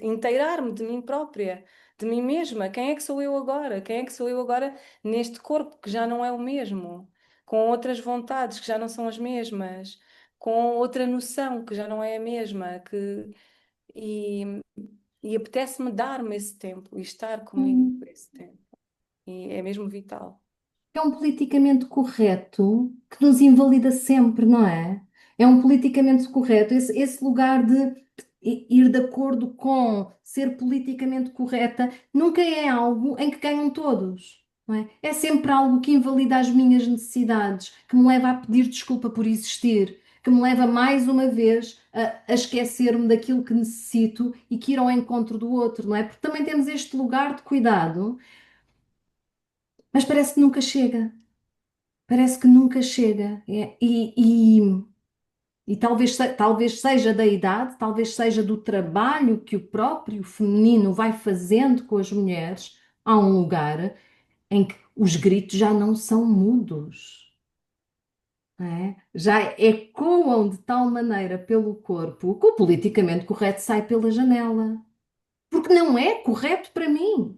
inteirar-me de mim própria, de mim mesma. Quem é que sou eu agora? Quem é que sou eu agora neste corpo que já não é o mesmo? Com outras vontades que já não são as mesmas, com outra noção que já não é a mesma, e, e apetece-me dar-me esse tempo e estar comigo por Hum. esse tempo. E é mesmo vital. É um politicamente correto que nos invalida sempre, não é? É um politicamente correto, esse lugar de ir de acordo com ser politicamente correta nunca é algo em que ganham todos, não é? É sempre algo que invalida as minhas necessidades, que me leva a pedir desculpa por existir, que me leva mais uma vez a esquecer-me daquilo que necessito e que ir ao encontro do outro, não é? Porque também temos este lugar de cuidado, mas parece que nunca chega. Parece que nunca chega. E talvez, talvez seja da idade, talvez seja do trabalho que o próprio feminino vai fazendo com as mulheres. Há um lugar em que os gritos já não são mudos, não é? Já ecoam de tal maneira pelo corpo que o politicamente correto sai pela janela. Porque não é correto para mim.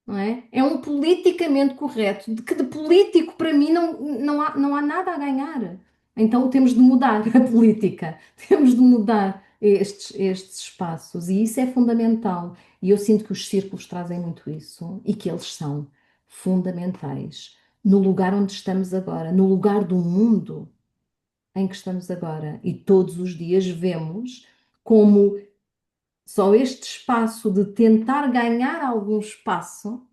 Não é? É um politicamente correto, de que de político para mim não há nada a ganhar. Então temos de mudar a política, temos de mudar estes espaços e isso é fundamental. E eu sinto que os círculos trazem muito isso e que eles são fundamentais no lugar onde estamos agora, no lugar do mundo em que estamos agora. E todos os dias vemos como só este espaço de tentar ganhar algum espaço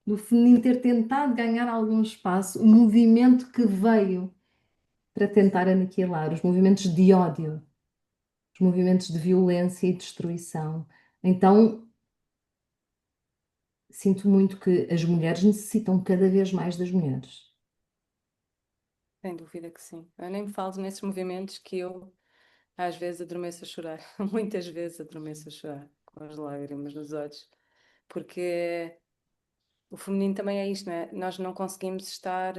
do feminino ter tentado ganhar algum espaço, o movimento que veio para tentar aniquilar, os movimentos de ódio, os movimentos de violência e destruição. Então, sinto muito que as mulheres necessitam cada vez mais das mulheres. Sem dúvida que sim. Eu nem me falo nesses movimentos que eu às vezes adormeço a chorar. Muitas vezes adormeço a chorar, com as lágrimas nos olhos. Porque o feminino também é isto, não é? Nós não conseguimos estar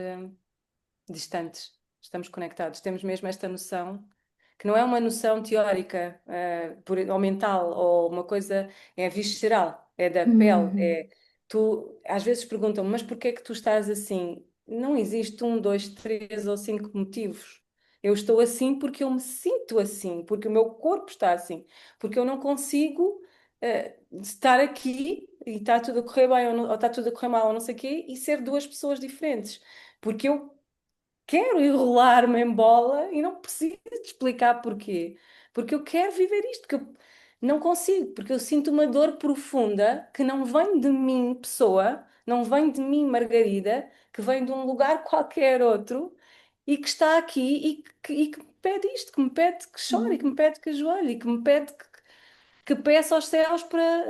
distantes, estamos conectados. Temos mesmo esta noção, que não é uma noção teórica, ou mental, ou uma coisa, é visceral, é da pele. Uhum. Tu, às vezes perguntam, mas porquê é que tu estás assim? Não existe um, dois, três ou cinco motivos. Eu estou assim porque eu me sinto assim, porque o meu corpo está assim, porque eu não consigo estar aqui e está tudo a correr bem ou está tudo a correr mal ou não sei o quê e ser duas pessoas diferentes. Porque eu quero enrolar-me em bola e não preciso de explicar porquê. Porque eu quero viver isto, porque eu não consigo, porque eu sinto uma dor profunda que não vem de mim, pessoa, não vem de mim, Margarida, que vem de um lugar qualquer outro e que está aqui e que me pede isto, que me pede que chore, que me pede que ajoelhe, que me pede que peça aos céus para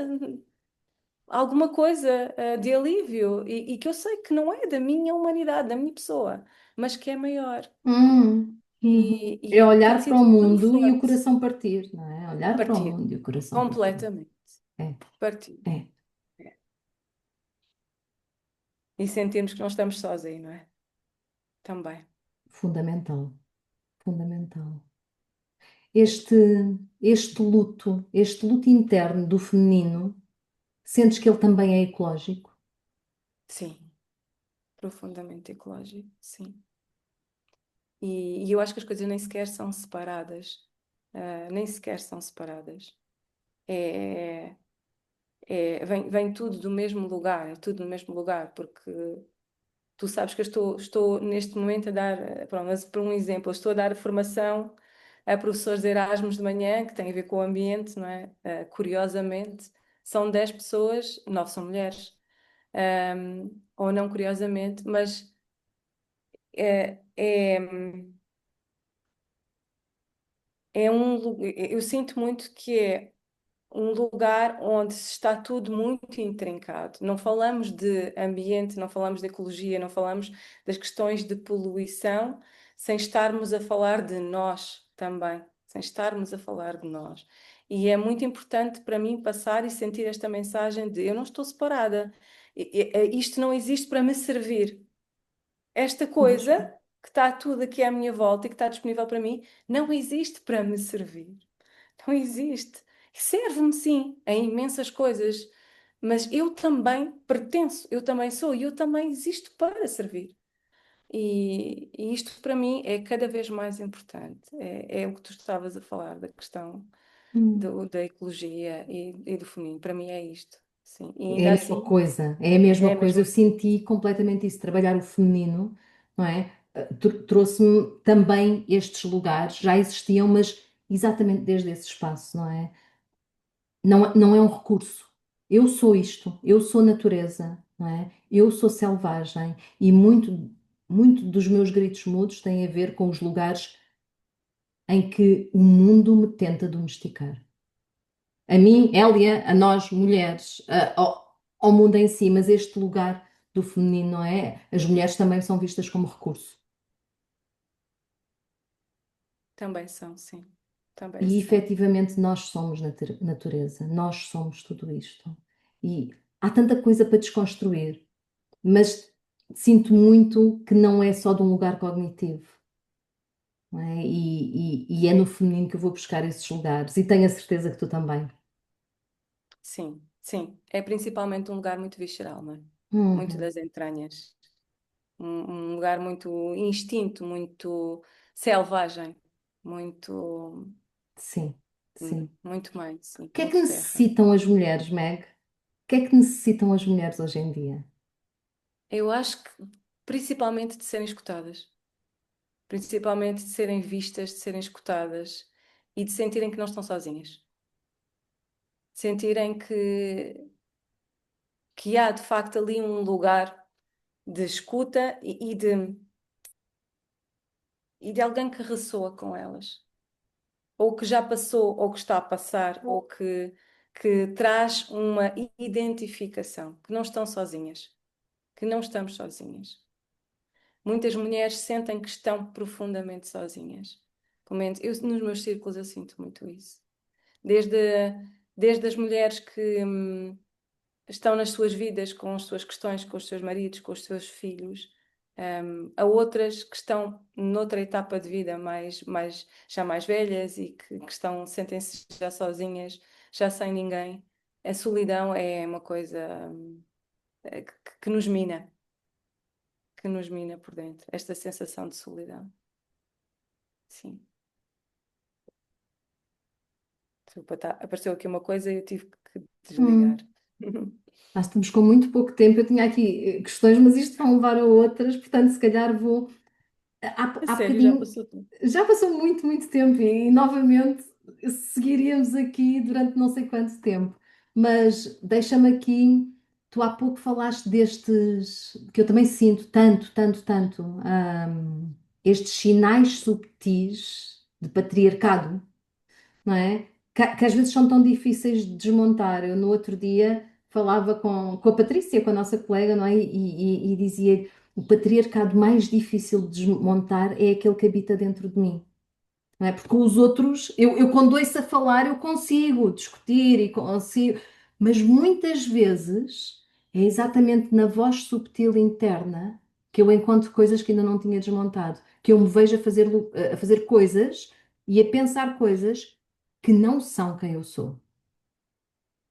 alguma coisa de alívio e que eu sei que não é da minha humanidade, da minha pessoa, mas que é maior. Uhum. É E tem olhar para sido o tão mundo e o forte coração partir, não é? Olhar para o partir mundo e o coração partir. completamente, É, partir. é É. E sentirmos que não estamos sós aí, não é? Também. fundamental, fundamental. Este, este luto interno do feminino, sentes que ele também é ecológico? Sim, profundamente ecológico, sim. E eu acho que as coisas nem sequer são separadas. Nem sequer são separadas. É, vem tudo do mesmo lugar, é tudo no mesmo lugar, porque tu sabes que eu estou neste momento a dar, pronto, mas por um exemplo, eu estou a dar formação a professores de Erasmus de manhã, que tem a ver com o ambiente, não é? Curiosamente, são 10 pessoas, 9 são mulheres. Ou não curiosamente, mas é, é, eu sinto muito que é um lugar onde está tudo muito intrincado. Não falamos de ambiente, não falamos de ecologia, não falamos das questões de poluição, sem estarmos a falar de nós também, sem estarmos a falar de nós. E é muito importante para mim passar e sentir esta mensagem de eu não estou separada. Isto não existe para me servir. Esta coisa Mesmo. que está tudo aqui à minha volta e que está disponível para mim não existe para me servir. Não existe. Serve-me sim em imensas coisas, mas eu também pertenço, eu também sou e eu também existo para servir. E isto para mim é cada vez mais importante. É o que tu estavas a falar da questão Hum. da ecologia e do feminino. Para mim é isto. sim. E É a ainda mesma assim, coisa, é a mesma é a coisa. Eu mesma. senti completamente isso, trabalhar o feminino, não é? Trouxe-me também estes lugares, já existiam, mas exatamente desde esse espaço, não é? Não, não é um recurso. Eu sou isto, eu sou natureza, não é? Eu sou selvagem e muito dos meus gritos mudos têm a ver com os lugares em que o mundo me tenta domesticar. A mim, Hélia, a nós mulheres, ao mundo em si, mas este lugar do feminino, não é? As mulheres também são vistas como recurso. Também são, sim. Também E são. efetivamente nós somos natureza, nós somos tudo isto. E há tanta coisa para desconstruir, mas sinto muito que não é só de um lugar cognitivo, não é? E é no feminino que eu vou buscar esses lugares, e tenho a certeza que tu também. Sim, sim. É principalmente um lugar muito visceral, não é? Muito Uhum. das entranhas. Um lugar muito instinto, muito selvagem, muito, Sim, sim. muito mais, sim, O que é que muito terra. necessitam as mulheres, Meg? O que é que necessitam as mulheres hoje em dia? Eu acho que principalmente de serem escutadas, principalmente de serem vistas, de serem escutadas e de sentirem que não estão sozinhas. Sentirem que há de facto ali um lugar de escuta e de alguém que ressoa com elas. Ou que já passou, ou que está a passar, ou que traz uma identificação, que não estão sozinhas, que não estamos sozinhas. Muitas mulheres sentem que estão profundamente sozinhas. Pelo menos eu, nos meus círculos eu sinto muito isso. Desde, desde as mulheres que estão nas suas vidas com as suas questões, com os seus maridos, com os seus filhos, a outras que estão noutra etapa de vida já mais velhas e que sentem-se já sozinhas, já sem ninguém. A solidão é uma coisa que nos mina por dentro, esta sensação de solidão. Sim. Desculpa, apareceu aqui uma coisa e eu tive que desligar. Hum, Nós estamos com muito pouco tempo. Eu tinha aqui questões, mas isto vai levar a outras, portanto, se calhar vou. A Há sério, já bocadinho, passou tudo. já passou muito tempo e novamente seguiríamos aqui durante não sei quanto tempo. Mas deixa-me aqui, tu há pouco falaste destes, que eu também sinto tanto, estes sinais subtis de patriarcado, não é? Que às vezes são tão difíceis de desmontar. Eu no outro dia falava com a Patrícia, com a nossa colega, não é? E dizia: o patriarcado mais difícil de desmontar é aquele que habita dentro de mim. Não é? Porque os outros, eu quando ouço a falar, eu consigo discutir e consigo, mas muitas vezes é exatamente na voz subtil interna que eu encontro coisas que ainda não tinha desmontado, que eu me vejo a fazer coisas e a pensar coisas que não são quem eu sou.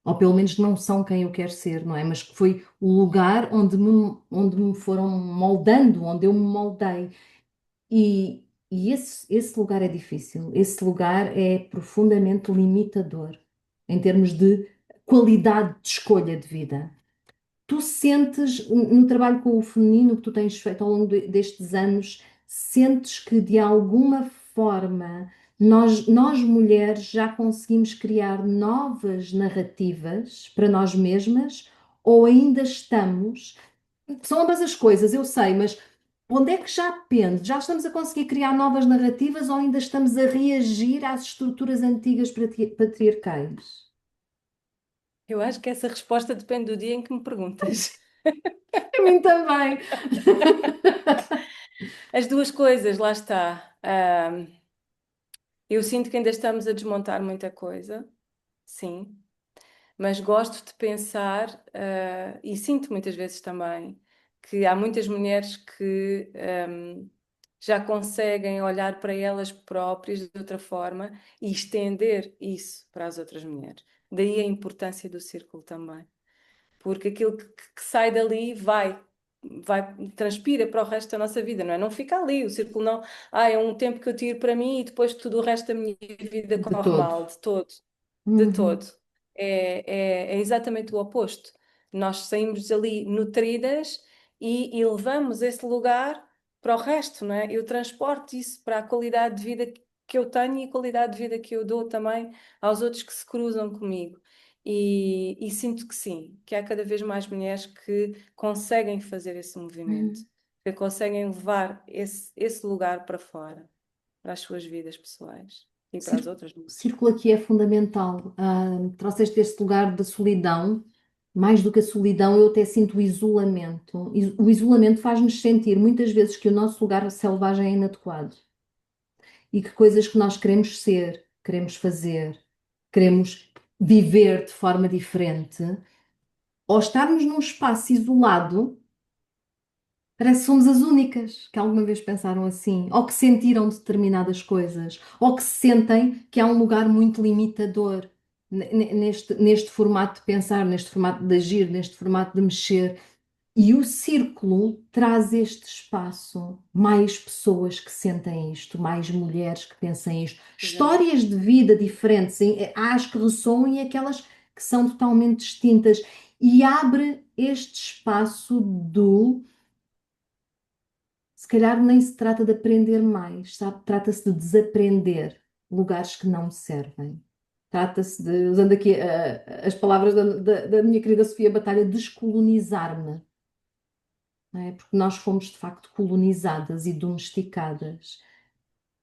Ou pelo menos não são quem eu quero ser, não é? Mas que foi o lugar onde me foram moldando, onde eu me moldei. E esse lugar é difícil, esse lugar é profundamente limitador em termos de qualidade de escolha de vida. Tu sentes, no trabalho com o feminino que tu tens feito ao longo destes anos, sentes que de alguma forma nós mulheres já conseguimos criar novas narrativas para nós mesmas ou ainda estamos são ambas as coisas, eu sei, mas onde é que já pende? Já estamos a conseguir criar novas narrativas ou ainda estamos a reagir às estruturas antigas patriarcais? Eu acho que essa resposta depende do dia em que me perguntas. A mim também. As duas coisas, lá está. Eu sinto que ainda estamos a desmontar muita coisa, sim, mas gosto de pensar, e sinto muitas vezes também, que há muitas mulheres que já conseguem olhar para elas próprias de outra forma e estender isso para as outras mulheres. Daí a importância do círculo também. Porque aquilo que sai dali transpira para o resto da nossa vida, não é? Não fica ali, o círculo não, é um tempo que eu tiro para mim e depois tudo o resto da minha vida De corre todo. mal, de todo, de Uhum. todo. é exatamente o oposto. Nós saímos ali nutridas e levamos esse lugar para o resto, não é? Eu transporto isso para a qualidade de vida que eu tenho e a qualidade de vida que eu dou também aos outros que se cruzam comigo. E sinto que sim, que há cada vez mais mulheres que conseguem fazer esse movimento, Hum. que conseguem levar esse lugar para fora, para as suas vidas pessoais e para as outras O mulheres. círculo aqui é fundamental. Trouxeste este lugar da solidão. Mais do que a solidão, eu até sinto o isolamento. O isolamento faz-nos sentir muitas vezes que o nosso lugar selvagem é inadequado e que coisas que nós queremos ser, queremos fazer, queremos viver de forma diferente, ou estarmos num espaço isolado. Parece que somos as únicas que alguma vez pensaram assim, ou que sentiram determinadas coisas, ou que sentem que há um lugar muito limitador neste formato de pensar, neste formato de agir, neste formato de mexer. E o círculo traz este espaço, mais pessoas que sentem isto, mais mulheres que pensem isto, Exato. histórias de vida diferentes, há as que ressoam e aquelas que são totalmente distintas, e abre este espaço do se calhar nem se trata de aprender mais, sabe? Trata-se de desaprender lugares que não me servem. Trata-se de, usando aqui as palavras da minha querida Sofia Batalha, descolonizar-me, não é? Porque nós fomos de facto colonizadas e domesticadas.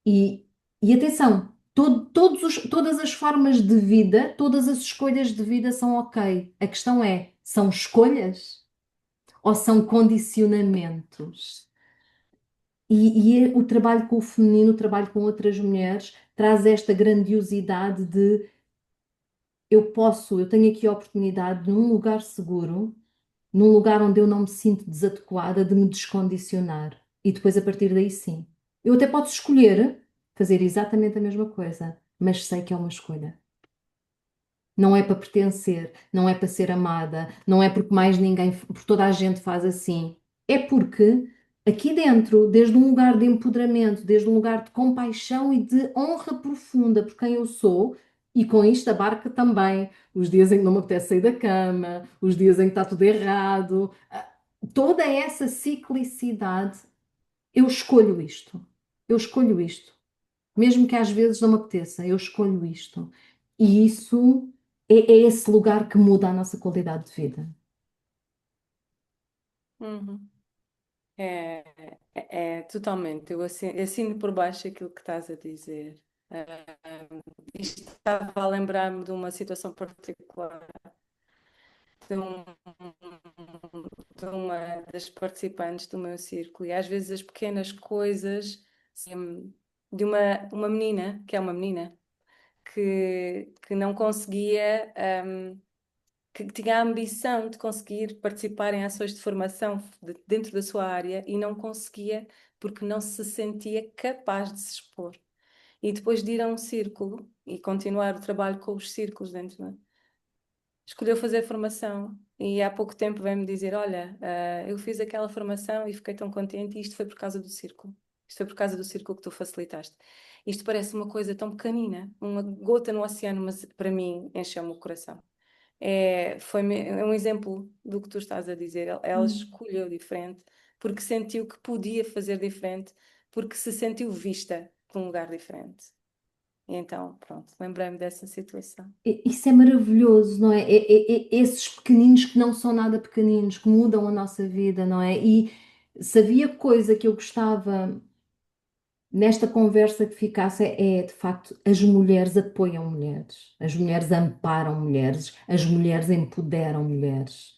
E, e atenção, todas as formas de vida, todas as escolhas de vida são ok. A questão é, são escolhas ou são condicionamentos? O trabalho com o feminino, o trabalho com outras mulheres, traz esta grandiosidade de eu tenho aqui a oportunidade, num lugar seguro, num lugar onde eu não me sinto desadequada, de me descondicionar. E depois, a partir daí, sim. Eu até posso escolher fazer exatamente a mesma coisa, mas sei que é uma escolha. Não é para pertencer, não é para ser amada, não é porque mais ninguém, porque toda a gente faz assim. É porque aqui dentro, desde um lugar de empoderamento, desde um lugar de compaixão e de honra profunda por quem eu sou, e com isto abarca também os dias em que não me apetece sair da cama, os dias em que está tudo errado, toda essa ciclicidade, eu escolho isto. Eu escolho isto. Mesmo que às vezes não me apeteça, eu escolho isto. E isso é esse lugar que muda a nossa qualidade de vida. Uhum. É totalmente. Eu assino por baixo aquilo que estás a dizer. Isto estava a lembrar-me de uma situação particular de, um- de uma das participantes do meu círculo. E às vezes as pequenas coisas de uma menina, que é uma menina, que não conseguia. Que tinha a ambição de conseguir participar em ações de formação dentro da sua área e não conseguia porque não se sentia capaz de se expor. E depois de ir a um círculo e continuar o trabalho com os círculos dentro, né? Escolheu fazer formação e há pouco tempo veio-me dizer: Olha, eu fiz aquela formação e fiquei tão contente, e isto foi por causa do círculo. Isto foi por causa do círculo que tu facilitaste. Isto parece uma coisa tão pequenina, uma gota no oceano, mas para mim encheu-me o coração. É um exemplo do que tu estás a dizer. Ela Hum. escolheu diferente porque sentiu que podia fazer diferente, porque se sentiu vista de um lugar diferente. E então, pronto, lembrei-me dessa situação. Isso é maravilhoso, não é? Esses pequeninos que não são nada pequeninos, que mudam a nossa vida, não é? E se havia coisa que eu gostava nesta conversa que ficasse, de facto, as mulheres apoiam mulheres, as mulheres amparam mulheres, as mulheres empoderam mulheres.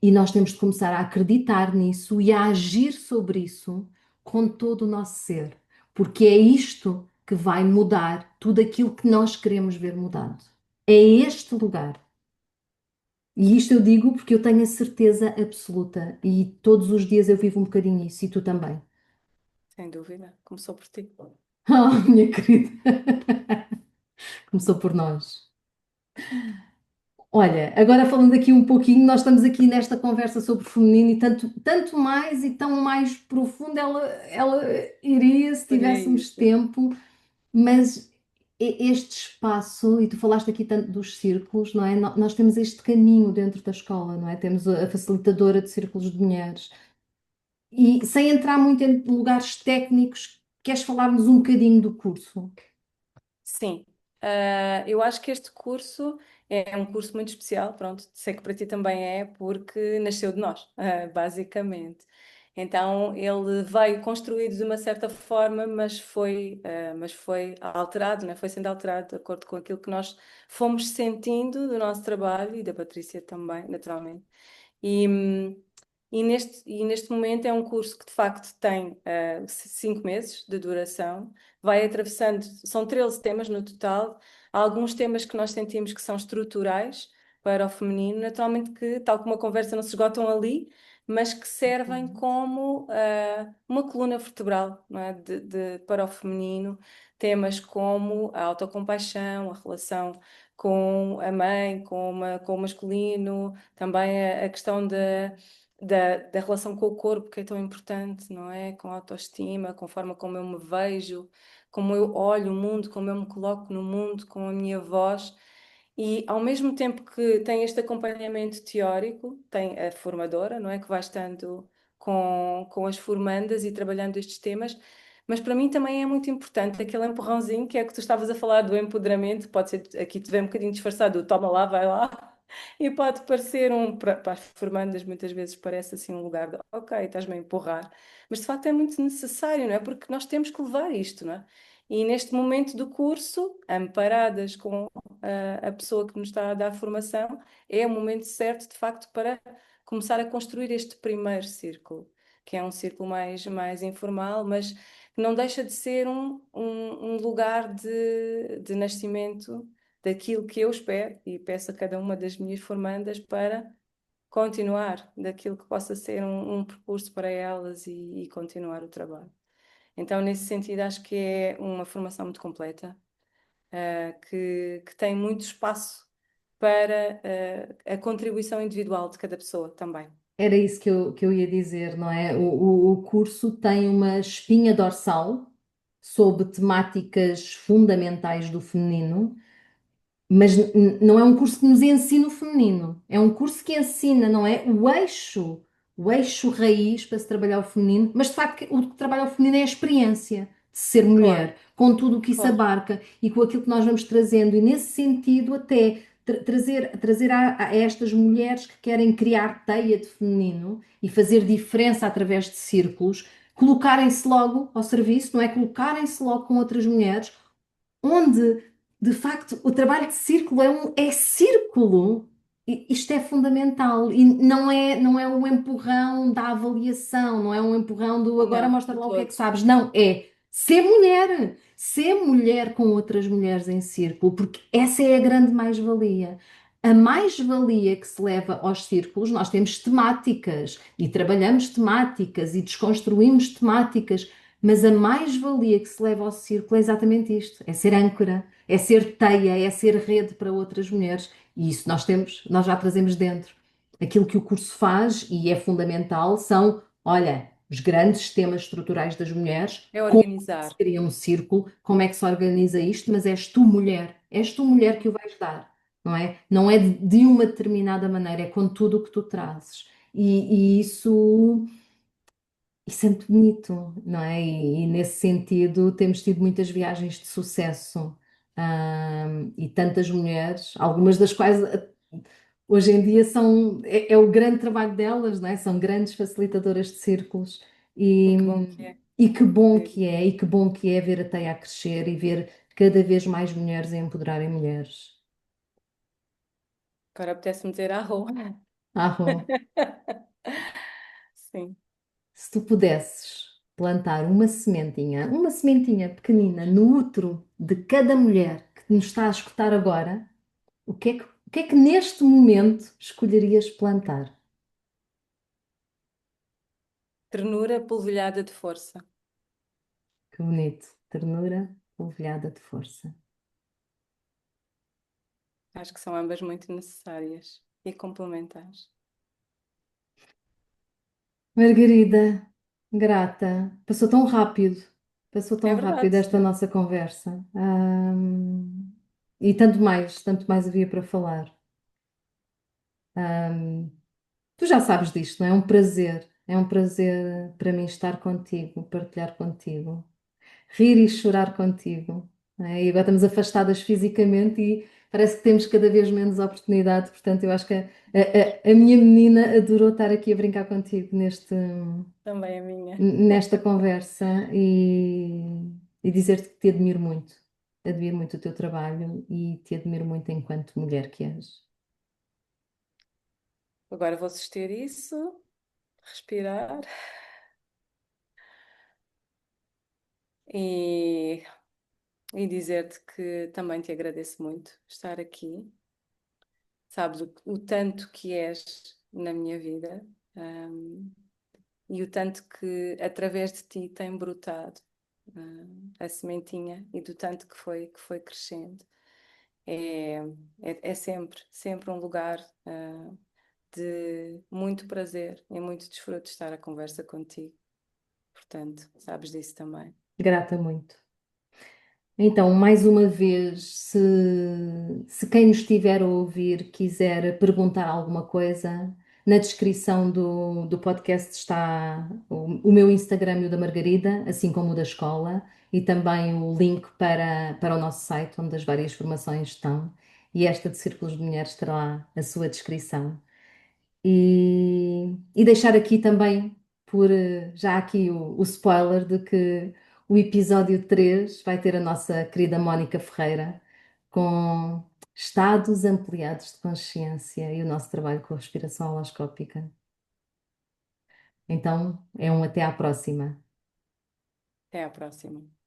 E nós temos de começar a acreditar nisso e a agir sobre isso com todo o nosso ser, porque é isto que vai mudar tudo aquilo que nós queremos ver mudado. É este lugar. E isto eu digo porque eu tenho a certeza absoluta e todos os dias eu vivo um bocadinho isso e tu também. Sem dúvida. Começou por ti. Oh, minha querida, começou por nós. Olha, agora falando aqui um pouquinho, nós estamos aqui nesta conversa sobre o feminino e tanto mais e tão mais profundo ela iria se Podia tivéssemos isso. tempo, mas este espaço, e tu falaste aqui tanto dos círculos, não é? Nós temos este caminho dentro da escola, não é? Temos a facilitadora de círculos de mulheres. E sem entrar muito em lugares técnicos, queres falar-nos um bocadinho do curso? Sim. Eu acho que este curso é um curso muito especial, pronto, sei que para ti também é, porque nasceu de nós, basicamente. Então, ele veio construído de uma certa forma, mas foi alterado, né? Foi sendo alterado de acordo com aquilo que nós fomos sentindo do nosso trabalho e da Patrícia também, naturalmente. E, hum, e neste momento é um curso que de facto tem 5 meses de duração, vai atravessando, são 13 temas no total, há alguns temas que nós sentimos que são estruturais para o feminino, naturalmente que, tal como a conversa, não se esgotam ali, mas que servem como uma coluna vertebral, não é? Para o feminino, temas como a autocompaixão, a relação com a mãe, com o masculino, também a questão da relação com o corpo, que é tão importante, não é? Com a autoestima, com a forma como eu me vejo, como eu olho o mundo, como eu me coloco no mundo, com a minha voz. E ao mesmo tempo que tem este acompanhamento teórico, tem a formadora, não é? Que vai estando com as formandas e trabalhando estes temas. Mas para mim também é muito importante aquele empurrãozinho que é que tu estavas a falar do empoderamento, pode ser aqui te vê um bocadinho disfarçado, o toma lá, vai lá, e pode parecer para as formandas muitas vezes parece assim um lugar de ok, estás-me a empurrar, mas de facto é muito necessário, não é? Porque nós temos que levar isto, não é? E neste momento do curso, amparadas com a pessoa que nos está a dar formação, é o momento certo, de facto, para começar a construir este primeiro círculo, que é um círculo mais informal, mas que não deixa de ser um lugar de nascimento daquilo que eu espero e peço a cada uma das minhas formandas para continuar daquilo que possa ser um percurso para elas e continuar o trabalho. Então, nesse sentido, acho que é uma formação muito completa, que tem muito espaço para a contribuição individual de cada pessoa também. Era isso que eu ia dizer, não é? O curso tem uma espinha dorsal sobre temáticas fundamentais do feminino, mas não é um curso que nos ensina o feminino, é um curso que ensina, não é? O eixo raiz para se trabalhar o feminino, mas de facto o que trabalha o feminino é a experiência de ser Claro, mulher, com tudo o que isso claro. abarca e com aquilo que nós vamos trazendo, e nesse sentido, até trazer a estas mulheres que querem criar teia de feminino e fazer diferença através de círculos, colocarem-se logo ao serviço, não é? Colocarem-se logo com outras mulheres onde, de facto, o trabalho de círculo é círculo. Isto é fundamental e não é um empurrão da avaliação, não é um empurrão do agora Não, mostra de lá o que é que todo. sabes. Não, é ser mulher com outras mulheres em círculo, porque essa é a grande mais-valia. A mais-valia que se leva aos círculos, nós temos temáticas e trabalhamos temáticas e desconstruímos temáticas, mas a mais-valia que se leva ao círculo é exatamente isto: é ser âncora, é ser teia, é ser rede para outras mulheres. E isso nós já trazemos dentro. Aquilo que o curso faz, e é fundamental, são, olha, os grandes temas estruturais das mulheres, É como se organizar. cria um círculo, como é que se organiza isto, mas és tu mulher que o vais dar, não é? Não é de uma determinada maneira, é com tudo o que tu trazes. E isso é muito bonito, não é? E nesse sentido temos tido muitas viagens de sucesso, e tantas mulheres, algumas das quais hoje em dia é o grande trabalho delas, não é? São grandes facilitadoras de círculos E e, que bom que é. e que bom Ver. que é, e que bom que é ver a teia a crescer e ver cada vez mais mulheres a empoderarem mulheres. Agora apetece-me dizer arro. Ah, Sim. se tu pudesses plantar uma sementinha pequenina no útero de cada mulher que nos está a escutar agora, o que é que neste momento escolherias plantar? Ternura polvilhada de força. Que bonito. Ternura polvilhada de força. Acho que são ambas muito necessárias e complementares. Margarida, grata, passou tão rápido. Passou É tão rápido verdade, esta nossa conversa. E tanto mais havia para falar. Ahm, Tu já sabes disto, não é? É um prazer para mim estar contigo, partilhar contigo, rir e chorar contigo, não é? E agora estamos afastadas fisicamente e parece que temos cada vez menos oportunidade, portanto, eu acho que a minha menina adorou estar aqui a brincar contigo também a minha. nesta conversa e dizer-te que te admiro muito. Admiro muito o teu trabalho e te admiro muito enquanto mulher que és. Agora vou assistir isso, respirar e, e dizer-te que também te agradeço muito estar aqui. Sabes o tanto que és na minha vida, e o tanto que através de ti tem brotado, a sementinha e do tanto que foi crescendo. É, é sempre, sempre um lugar, de muito prazer e muito desfruto estar a conversa contigo. Portanto, sabes disso também. Grata muito. Então, mais uma vez, se quem nos estiver a ouvir quiser perguntar alguma coisa, na descrição do podcast está o meu Instagram e o da Margarida, assim como o da escola, e também o link para o nosso site, onde as várias formações estão. E esta de Círculos de Mulheres terá lá a sua descrição. E deixar aqui também, já aqui o spoiler de que o episódio 3 vai ter a nossa querida Mónica Ferreira com estados ampliados de consciência e o nosso trabalho com a respiração holoscópica. Então, é um até à próxima. Até à próxima.